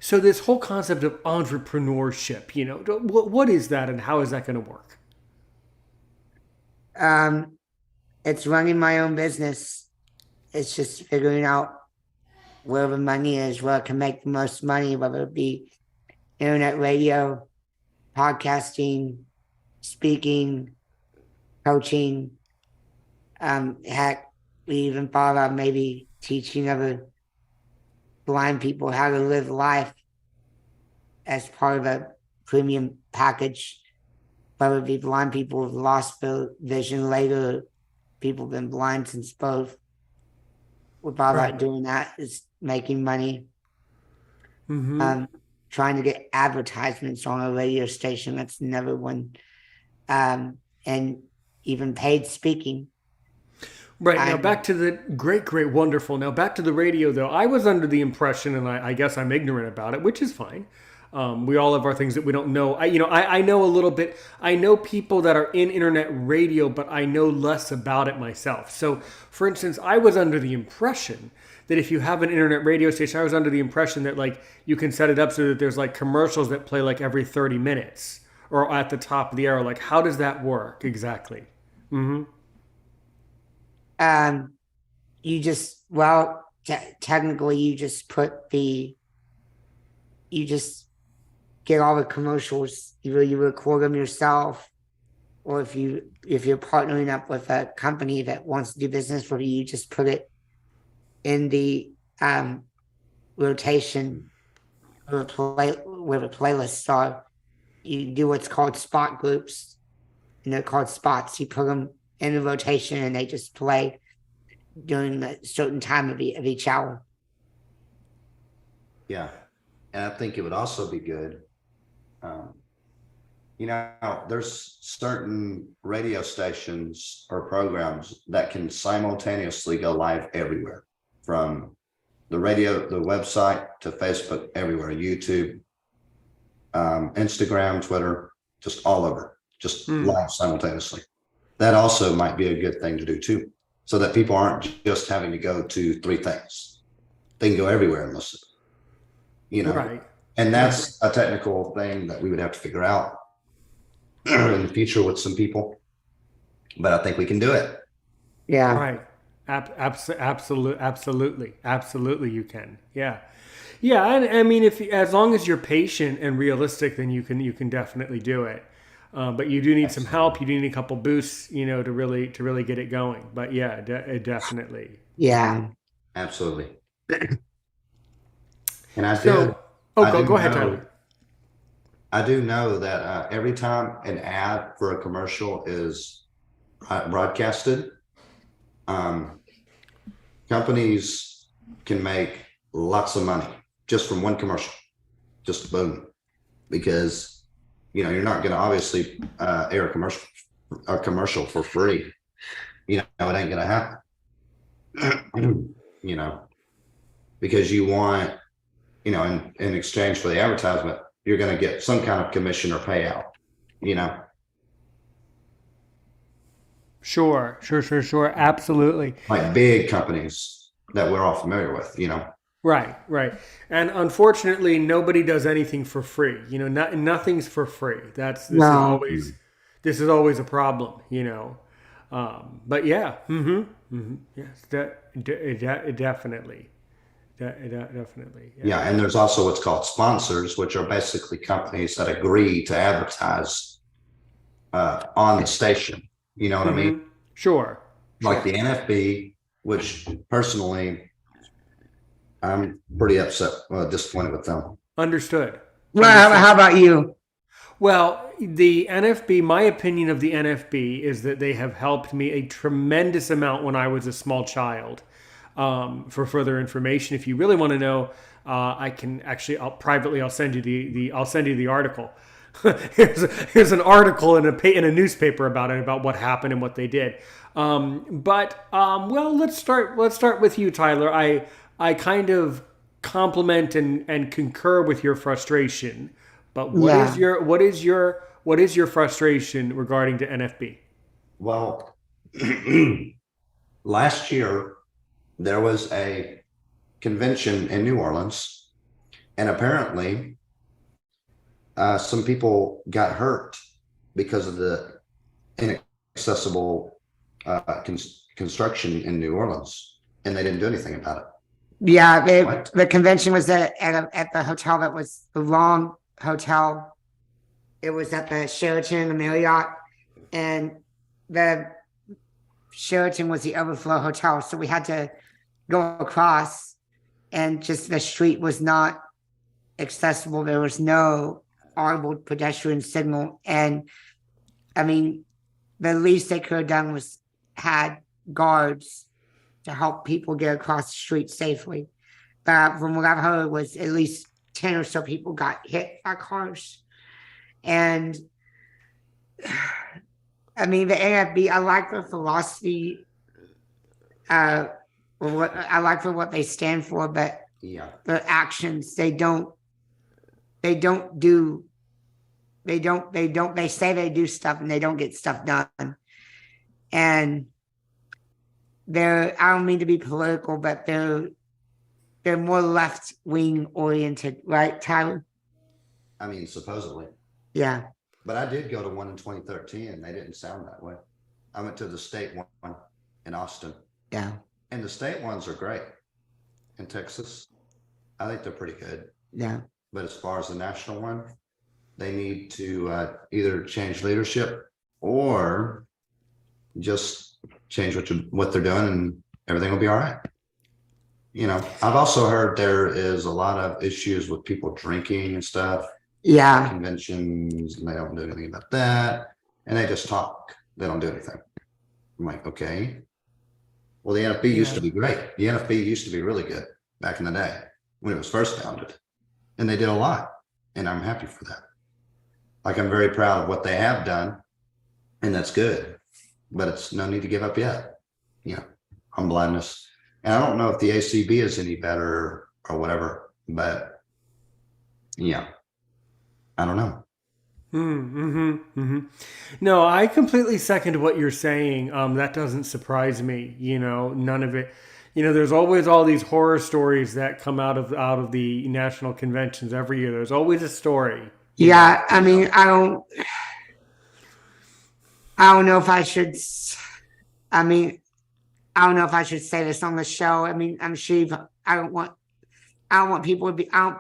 S1: So this whole concept of entrepreneurship, what is that and how is that going to work?
S2: It's running my own business. It's just figuring out where the money is, where I can make the most money, whether it be internet radio, podcasting, speaking, coaching. Heck, we even thought about maybe teaching other blind people how to live life as part of a premium package, whether it be blind people who've lost their vision later, people have been blind since birth. We thought about doing that, is making money. Trying to get advertisements on a radio station. That's never one. And even paid speaking.
S1: Right. Now back to the great, wonderful. Now back to the radio, though. I was under the impression, and I guess I'm ignorant about it, which is fine. We all have our things that we don't know. I know a little bit. I know people that are in internet radio, but I know less about it myself. So, for instance, I was under the impression that if you have an internet radio station, I was under the impression that like you can set it up so that there's like commercials that play like every 30 minutes or at the top of the hour. Like, how does that work exactly? Mm-hmm.
S2: You just, well, technically you just you just get all the commercials. Either you record them yourself, or if you're partnering up with a company that wants to do business with you, you just put it in the rotation where the playlists are. You do what's called spot groups, and they're called spots. You put them in the rotation, and they just play during a certain time of each hour.
S3: Yeah. And I think it would also be good. There's certain radio stations or programs that can simultaneously go live everywhere, from the radio, the website, to Facebook, everywhere, YouTube, Instagram, Twitter, just all over, just live simultaneously. That also might be a good thing to do too, so that people aren't just having to go to 3 things. They can go everywhere and listen,
S1: Right.
S3: And that's a technical thing that we would have to figure out in the future with some people, but I think we can do it.
S2: Yeah.
S1: Right. Absolutely you can. Yeah. And I mean, as long as you're patient and realistic, then you can definitely do it. But you do need some help. You do need a couple boosts, to really get it going. But yeah, definitely.
S2: Yeah.
S3: Absolutely. And
S1: Go ahead, Tyler.
S3: I do know that every time an ad for a commercial is broadcasted, companies can make lots of money just from one commercial, just boom, because you're not going to obviously air a commercial for free. It ain't going to happen. Because you want, in exchange for the advertisement, you're going to get some kind of commission or payout.
S1: Sure. Absolutely.
S3: Like big companies that we're all familiar with,
S1: Right. And unfortunately, nobody does anything for free. Nothing's for free. This is always a problem, But yeah. Yes, definitely. Definitely.
S3: Yeah. And there's also what's called sponsors, which are basically companies that agree to advertise on the station. You know what I mean?
S1: Sure.
S3: Like the NFB, which personally, I'm pretty disappointed with them.
S1: Understood.
S2: Well, how about you?
S1: Well, the NFB, my opinion of the NFB is that they have helped me a tremendous amount when I was a small child. For further information, if you really want to know, I can actually, I'll send you the article. Here's an article in a newspaper about it, about what happened and what they did. Well, let's start with you, Tyler. I kind of compliment and concur with your frustration, but what is your frustration regarding to NFB?
S3: Well, last year there was a convention in New Orleans, and apparently some people got hurt because of the inaccessible construction in New Orleans, and they didn't do anything about it.
S2: Yeah, the convention was at the hotel that was the wrong hotel. It was at the Sheraton, the Marriott, and the Sheraton was the overflow hotel, so we had to go across, and just the street was not accessible. There was no audible pedestrian signal, and I mean, the least they could have done was had guards to help people get across the street safely. But from what I've heard, was at least 10 or so people got hit by cars. And I mean, the NFB, I like their philosophy. I like for what they stand for, but their actions, they say they do stuff and they don't get stuff done. And I don't mean to be political, but they're they're more left wing oriented, right, Tyler?
S3: I mean, supposedly.
S2: Yeah.
S3: But I did go to one in 2013 and they didn't sound that way. I went to the state one in Austin.
S2: Yeah.
S3: And the state ones are great in Texas. I think they're pretty good.
S2: Yeah.
S3: But as far as the national one, they need to either change leadership or just change what they're doing and everything will be all right. You know, I've also heard there is a lot of issues with people drinking and stuff.
S2: Yeah.
S3: Conventions, and they don't do anything about that. And they just talk. They don't do anything. I'm like, okay. Well, the NFB used to be great. The NFB used to be really good back in the day when it was first founded. And they did a lot. And I'm happy for that. Like, I'm very proud of what they have done. And that's good. But it's no need to give up yet. You know, on blindness. And I don't know if the ACB is any better or whatever, but yeah, I don't know.
S1: No, I completely second what you're saying. That doesn't surprise me. You know, none of it. You know, there's always all these horror stories that come out of the national conventions every year. There's always a story.
S2: Yeah. I mean, I don't know if I should. I don't know if I should say this on the show. I mean, I'm sure I don't want people to be. I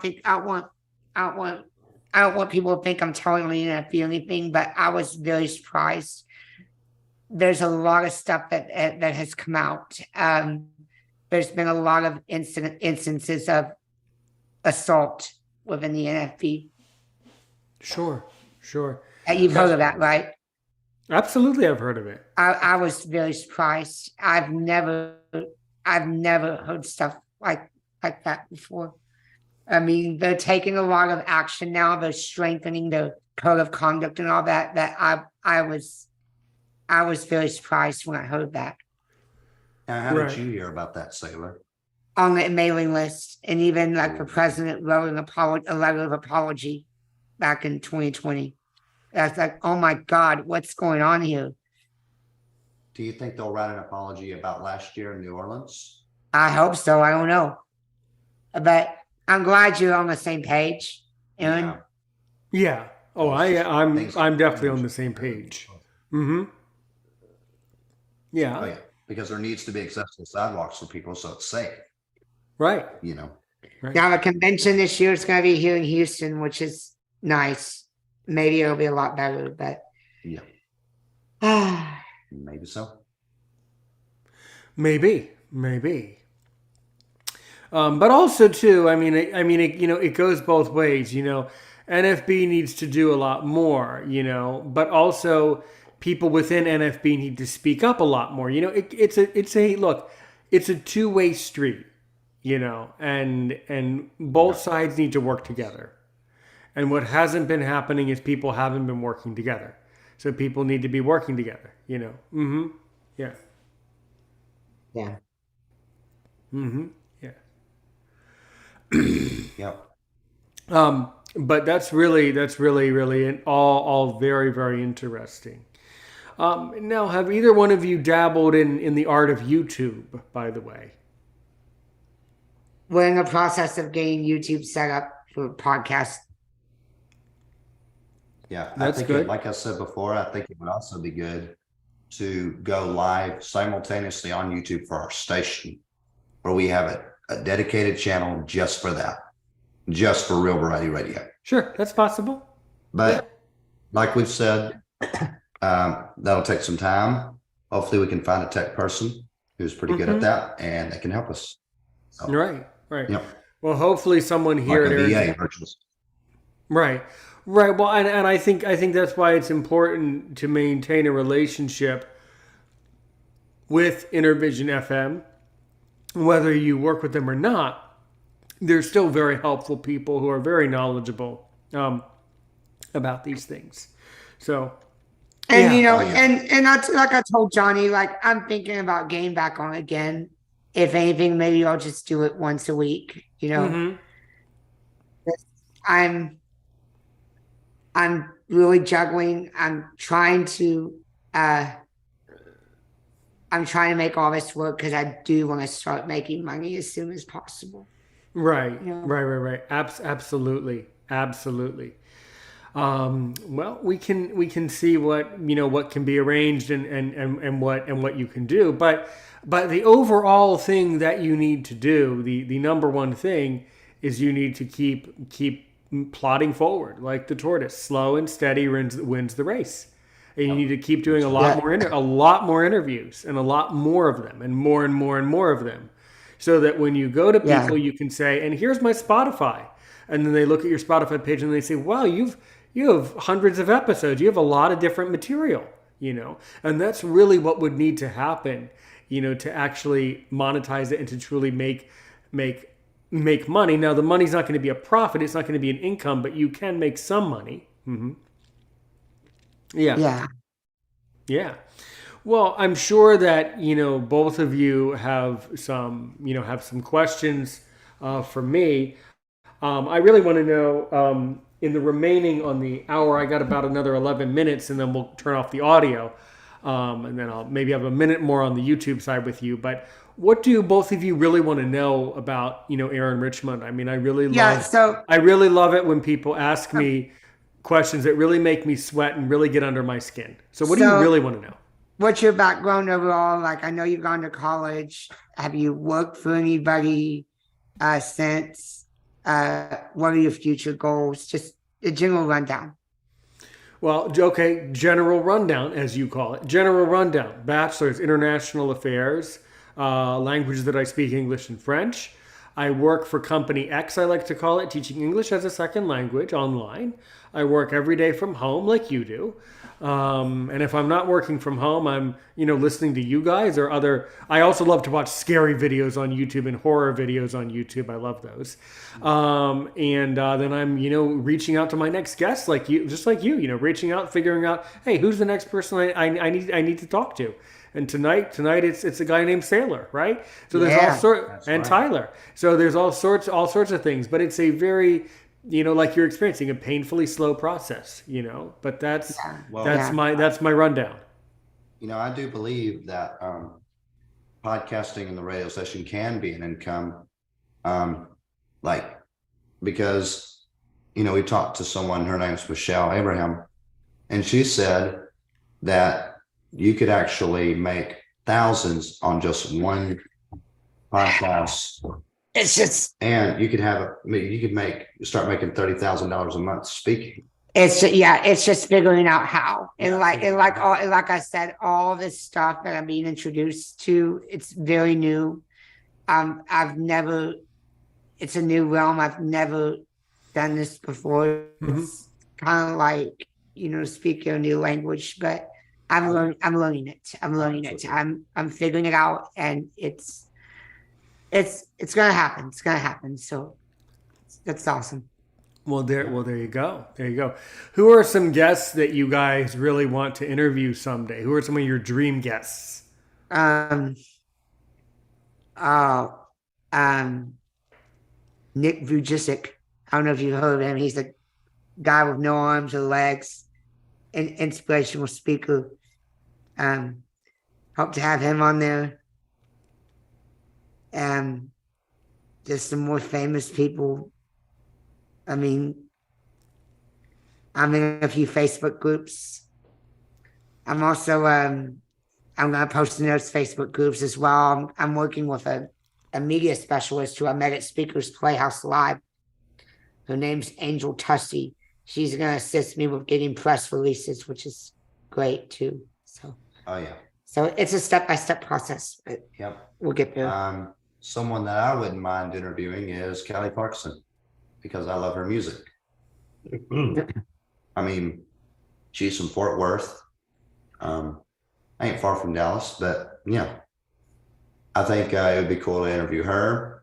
S2: don't want people to think I'm telling the NFB anything. But I was very surprised. There's a lot of stuff that has come out. There's been a lot of instances of assault within the NFB. Sure. You've heard of that, right?
S1: Absolutely, I've heard of it.
S2: I was very surprised. I've never heard stuff like that before. I mean, they're taking a lot of action now. They're strengthening the code of conduct and all that. That I was very surprised when I heard that.
S3: Now, how did you hear about that, Saylor?
S2: On the mailing list, and even like the president wrote a letter of apology back in 2020. That's like, oh my God, what's going on here?
S3: Do you think they'll write an apology about last year in New Orleans?
S2: I hope so. I don't know. But I'm glad you're on the same page, Arron.
S1: Yeah. Oh, I'm definitely on the same page. Yeah.
S3: Oh, yeah. Because there needs to be accessible sidewalks for people so it's safe.
S1: Right.
S3: You know.
S1: Right.
S2: Now the convention this year is going to be here in Houston, which is nice. Maybe it'll be a lot better, but
S3: yeah. Maybe so.
S1: Maybe. But also too, I mean, it goes both ways. You know, NFB needs to do a lot more. You know, but also people within NFB need to speak up a lot more. You know, it's a two-way street. You know, and both sides need to work together. And what hasn't been happening is people haven't been working together. So people need to be working together, you know. Yeah.
S2: Yeah.
S1: Yeah.
S3: Yep.
S1: But that's really all very, very interesting. Now, have either one of you dabbled in the art of YouTube, by the way?
S2: We're in the process of getting YouTube set up for podcasts.
S3: Yeah,
S1: that's
S3: good. Like I said before, I think it would also be good to go live simultaneously on YouTube for our station, where we have a dedicated channel just for that, just for Real Variety Radio.
S1: Sure, that's possible.
S3: But like we've said, that'll take some time. Hopefully we can find a tech person who's pretty good at that and they can help us. So,
S1: right.
S3: Yep.
S1: Well, hopefully someone here
S3: like
S1: at
S3: VA virtual.
S1: Right. Well, and I think that's why it's important to maintain a relationship with Intervision FM, whether you work with them or not. They're still very helpful people who are very knowledgeable about these things. So,
S2: and you know, and that's like I told Johnny, like I'm thinking about getting back on again. If anything, maybe I'll just do it once a week. You know, I'm really juggling. I'm trying to make all this work because I do want to start making money as soon as possible.
S1: Right,
S2: You know?
S1: right. Absolutely. Well, we can see what can be arranged and what you can do, but the overall thing that you need to do, the number one thing, is you need to keep plodding forward like the tortoise. Slow and steady wins the race. And you need to keep doing a lot more interviews, and a lot more of them, and more of them, so that when you go to people, you can say, "And here's my Spotify," and then they look at your Spotify page and they say, "Wow, you have hundreds of episodes. You have a lot of different material." And that's really what would need to happen, to actually monetize it and to truly make money. Now, the money's not going to be a profit; it's not going to be an income, but you can make some money. Mm-hmm. Yeah. Well, I'm sure that both of you have some questions for me. I really want to know, in the remaining on the hour, I got about another 11 minutes, and then we'll turn off the audio, and then I'll maybe have a minute more on the YouTube side with you. But what do both of you really want to know about Arron Richmond? I mean, I really love it when people ask me questions that really make me sweat and really get under my skin. So what do you really want to know?
S2: What's your background overall? Like, I know you've gone to college. Have you worked for anybody since? What are your future goals? Just a general rundown.
S1: Well, okay, general rundown, as you call it. General rundown. Bachelor's, International Affairs, languages that I speak, English and French. I work for Company X, I like to call it, teaching English as a second language online. I work every day from home like you do. And if I'm not working from home, I'm, listening to you guys or I also love to watch scary videos on YouTube and horror videos on YouTube. I love those. And then I'm, reaching out to my next guest like you, just like you, reaching out, figuring out, hey, who's the next person I need to talk to? And tonight it's a guy named Saylor, right? So there's all sorts, and Tyler. So there's all sorts of things, but it's a very, like you're experiencing, a painfully slow process, but that's my rundown.
S3: I do believe that podcasting and the radio station can be an income, because we talked to someone, her name's Michelle Abraham, and she said that you could actually make thousands on just one podcast.
S2: It's just,
S3: and you could start making $30,000 a month speaking.
S2: It's just figuring out how. And like I said, all this stuff that I'm being introduced to, it's very new. It's a new realm. I've never done this before. Mm-hmm. It's kind of like, speaking a new language, but I'm learning it. I'm figuring it out, and it's gonna happen. It's gonna happen. So that's awesome.
S1: Well, there you go. Who are some guests that you guys really want to interview someday? Who are some of your dream guests?
S2: Nick Vujicic. I don't know if you've heard of him. He's a guy with no arms or legs, an inspirational speaker. Hope to have him on there. Just some more famous people. I mean, I'm in a few Facebook groups. I'm also I'm gonna post in those Facebook groups as well. I'm working with a media specialist who I met at Speakers Playhouse Live. Her name's Angel Tussey. She's gonna assist me with getting press releases, which is great too. So it's a step-by-step process, but we'll get there.
S3: Someone that I wouldn't mind interviewing is Kelly Clarkson, because I love her music. I mean, she's from Fort Worth. I ain't far from Dallas, but I think it would be cool to interview her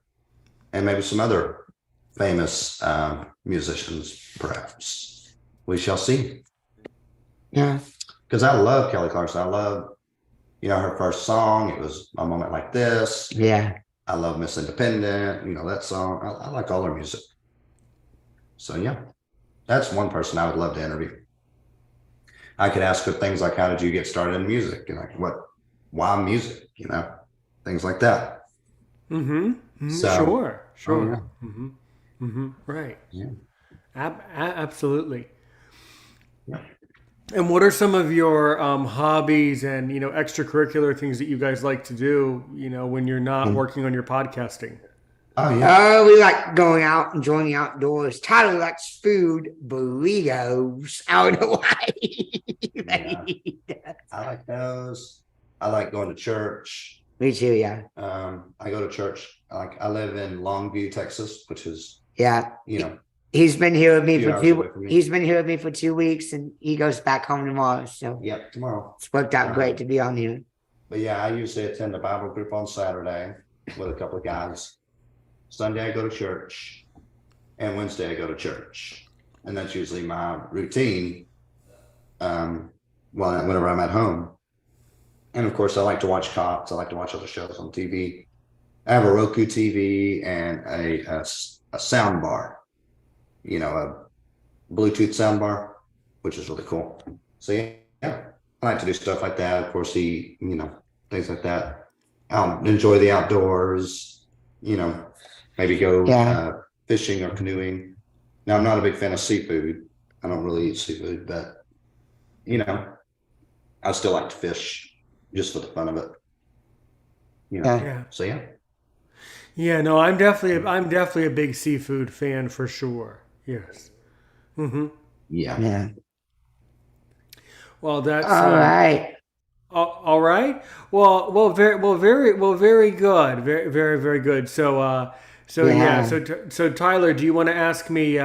S3: and maybe some other famous musicians, perhaps. We shall see.
S2: Yeah.
S3: Because I love Kelly Clarkson. I love, her first song. It was A Moment Like This.
S2: Yeah.
S3: I love Miss Independent. That song. I like all her music. So that's one person I would love to interview. I could ask her things like, how did you get started in music? And why music? Things like that.
S1: Mm-hmm. So, sure.
S3: yeah.
S1: Right.
S3: Yeah.
S1: Absolutely.
S3: Yeah.
S1: And what are some of your hobbies and extracurricular things that you guys like to do? When you're not working on your podcasting.
S3: Oh yeah.
S2: We like going out, enjoying the outdoors. Tyler likes food, burritos. I don't know why.
S3: I like those. I like going to church.
S2: Me too, yeah.
S3: I go to church. I live in Longview, Texas, which is
S2: Yeah.
S3: you know
S2: He's been here with me
S3: few
S2: for
S3: hours away from me.
S2: he's been here with me for 2 weeks and he goes back home tomorrow. So
S3: Yep, tomorrow.
S2: it's worked out great to be on here.
S3: But yeah, I usually attend a Bible group on Saturday with a couple of guys. Sunday I go to church, and Wednesday I go to church, and that's usually my routine. Whenever I'm at home, and of course I like to watch Cops. I like to watch other shows on TV. I have a Roku TV and a sound bar, a Bluetooth sound bar, which is really cool. So yeah, I like to do stuff like that. Of course, things like that. I'll enjoy the outdoors, maybe go fishing or canoeing. Now, I'm not a big fan of seafood. I don't really eat seafood, but I still like to fish just for the fun of it.
S1: Yeah.
S3: So yeah.
S1: Yeah, no, I'm definitely a big seafood fan for sure. Yes.
S3: Yeah.
S1: Well, that's
S2: All right.
S1: all right. Very good. Very good. So So Tyler, do you want to ask me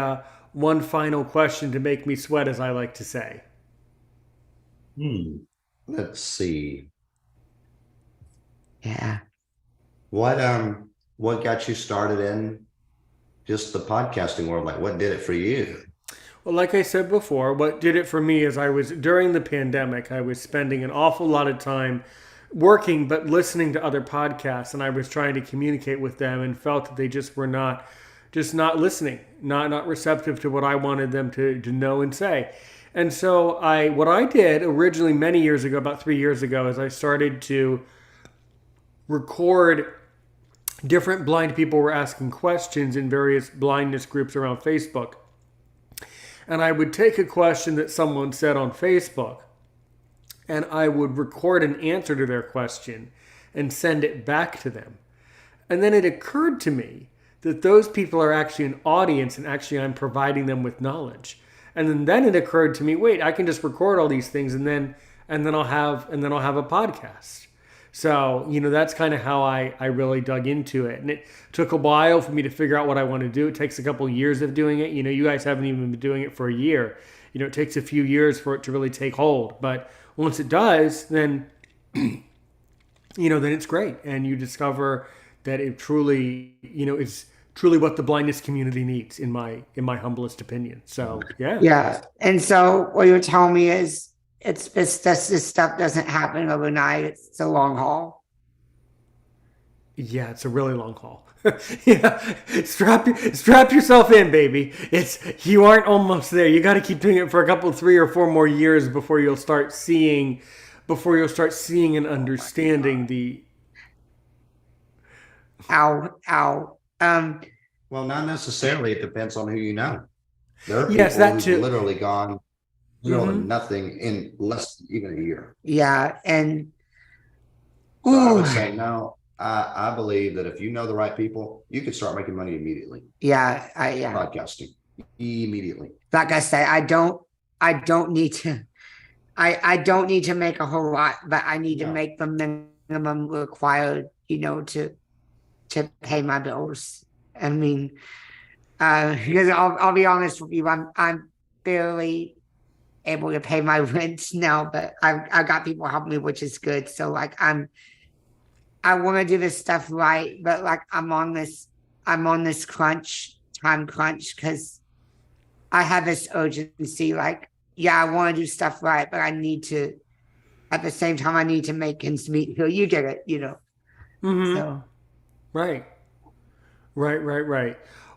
S1: one final question to make me sweat, as I like to say?
S3: Let's see.
S2: Yeah.
S3: What got you started in just the podcasting world? Like, what did it for you?
S1: Well, like I said before, what did it for me is during the pandemic, I was spending an awful lot of time working, but listening to other podcasts, and I was trying to communicate with them and felt that they just were not listening, not receptive to what I wanted them to know and say. And so what I did originally many years ago, about 3 years ago, is I started to record different blind people were asking questions in various blindness groups around Facebook. And I would take a question that someone said on Facebook, and I would record an answer to their question and send it back to them. And then it occurred to me that those people are actually an audience, and actually I'm providing them with knowledge. And then it occurred to me, wait, I can just record all these things and then I'll have a podcast. So, that's kind of how I really dug into it. And it took a while for me to figure out what I want to do. It takes a couple of years of doing it. You guys haven't even been doing it for a year. It takes a few years for it to really take hold. But once it does, then, then it's great. And you discover that it truly, is truly what the blindness community needs, in my humblest opinion. So, yeah.
S2: Yeah. And so what you're telling me is, this stuff doesn't happen overnight. It's a long haul.
S1: Yeah, it's a really long haul. Yeah, strap yourself in, baby. You aren't almost there. You got to keep doing it for a couple, 3 or 4 more years before you'll start seeing and understanding the.
S2: Ow.
S3: Well, not necessarily. It depends on who you know. There are
S1: Yes,
S3: people
S1: that
S3: who've
S1: too.
S3: literally gone nothing in less than even a year.
S2: Yeah. And
S3: So I would say no. I believe that if you know the right people, you could start making money immediately.
S2: yeah,
S3: Podcasting immediately.
S2: like I said, I don't need to make a whole lot, but I need to make the minimum required, to pay my bills. I mean, because I'll be honest with you, I'm barely able to pay my rent now, but I've got people helping me, which is good. So I want to do this stuff right, but I'm on this time crunch, because I have this urgency. I want to do stuff right, but I need to, at the same time, I need to make ends meet here. You get it,
S1: Mm-hmm.
S2: So
S1: Right.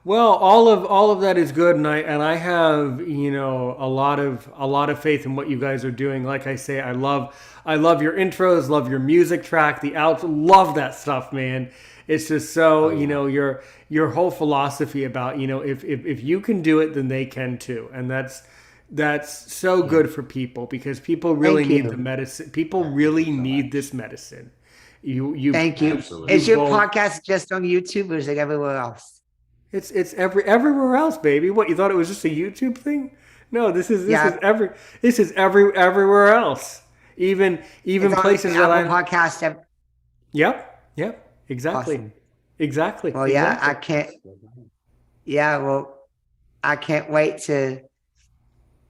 S1: Well, all of that is good, and I have a lot of faith in what you guys are doing. Like I say, I love your intros, love your music track, the outs, love that stuff, man. It's just so your whole philosophy about if you can do it, then they can too, and that's so good for people because people really need the medicine. People really need this medicine. You
S2: Thank you.
S3: Absolutely.
S2: Is your podcast just on YouTube or is it everywhere else?
S1: It's everywhere else, baby. What, you thought it was just a YouTube thing? No, this is everywhere else. Even
S2: It's
S1: places
S2: on
S1: that
S2: Apple Podcast.
S1: Yep, exactly.
S2: Awesome.
S1: Exactly.
S2: Well, yeah,
S1: exactly.
S2: I can't. Yeah, well, I can't wait to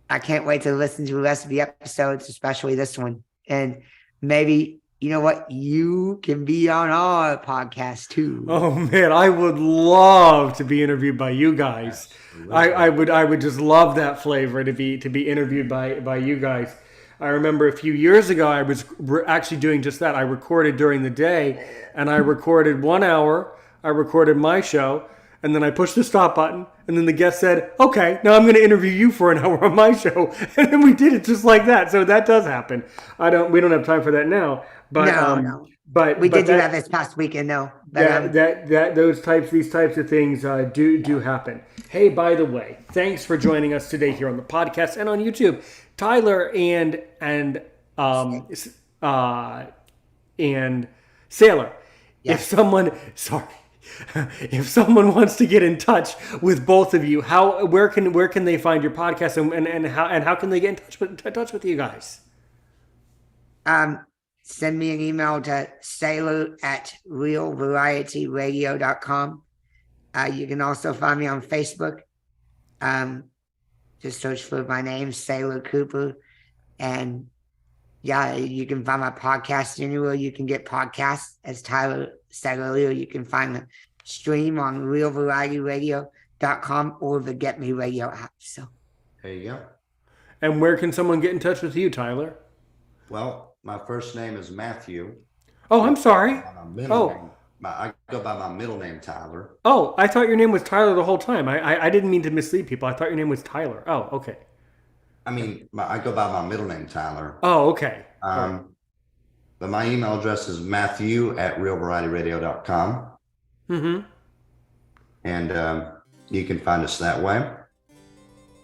S2: listen to the rest of the episodes, especially this one. And maybe, you know what, you can be on our podcast too.
S1: Oh man, I would love to be interviewed by you guys. I would just love that flavor to be interviewed by you guys. I remember a few years ago I was actually doing just that. I recorded during the day, and I recorded 1 hour. I recorded my show, and then I pushed the stop button, and then the guest said, "Okay, now I'm going to interview you for an hour on my show," and then we did it just like that. So that does happen. We don't have time for that now, but
S2: No.
S1: But
S2: We did do that this past weekend, though. But,
S1: these types of things do happen. Hey, by the way, thanks for joining us today here on the podcast and on YouTube, Tyler and Saylor.
S2: Yes.
S1: If someone wants to get in touch with both of you, where can they find your podcast and how can they get in touch with you guys?
S2: Send me an email to saylor@realvarietyradio.com. You can also find me on Facebook. Just search for my name, Saylor Cooper. And yeah, you can find my podcast anywhere you can get podcasts. As Tyler said earlier, you can find the stream on realvarietyradio.com or the Get Me Radio app. So
S3: There you go.
S1: And where can someone get in touch with you, Tyler?
S3: Well, my first name is Matthew.
S1: Oh, I'm sorry.
S3: My middle name, I go by my middle name, Tyler.
S1: Oh, I thought your name was Tyler the whole time. I didn't mean to mislead people. I thought your name was Tyler. Oh, okay.
S3: I mean, I go by my middle name, Tyler.
S1: Oh, okay.
S3: But my email address is matthew@realvarietyradio.com.
S1: Mm-hmm.
S3: And you can find us that way.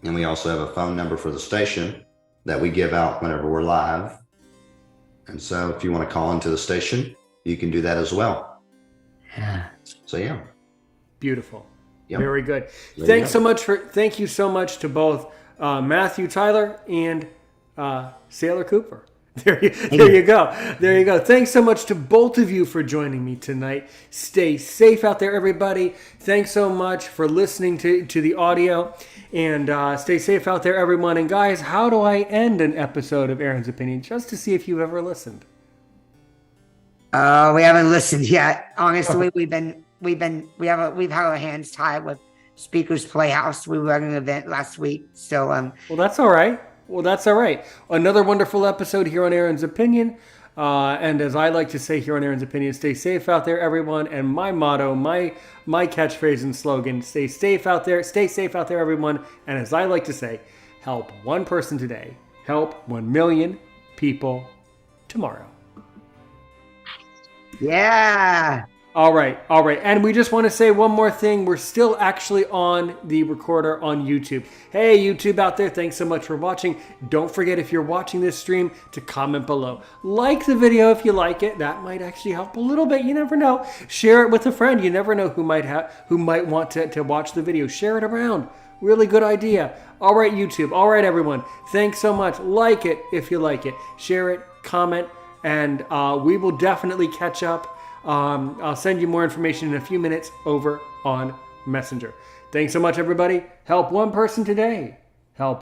S3: And we also have a phone number for the station that we give out whenever we're live. And so if you want to call into the station, you can do that as well. So, yeah.
S1: Beautiful.
S3: Yep.
S1: Very good.
S3: There you
S1: Thank you so much to both Matthew Tyler and Saylor Cooper. There you go. There you go. Thanks so much to both of you for joining me tonight. Stay safe out there, everybody. Thanks so much for listening to the audio. And stay safe out there, everyone. And guys, how do I end an episode of Arron's Opinion? Just to see if you've ever listened.
S2: we haven't listened yet. Honestly, we've had our hands tied with Speakers Playhouse. We were at an event last week. So
S1: well, that's all right. Another wonderful episode here on Arron's Opinion. And as I like to say here on Arron's Opinion, stay safe out there, everyone. And my motto, my catchphrase and slogan, stay safe out there, everyone. And as I like to say, help one person today, help 1 million people tomorrow.
S2: yeah.
S1: All right. And we just want to say one more thing. We're still actually on the recorder on YouTube. Hey, YouTube out there, thanks so much for watching. Don't forget, if you're watching this stream, to comment below. Like the video if you like it. That might actually help a little bit. You never know. Share it with a friend. You never know who might want to watch the video. Share it around. Really good idea. All right, YouTube. All right, everyone. Thanks so much. Like it if you like it. Share it, comment, and we will definitely catch up. I'll send you more information in a few minutes over on Messenger. Thanks so much, everybody. Help one person today. Help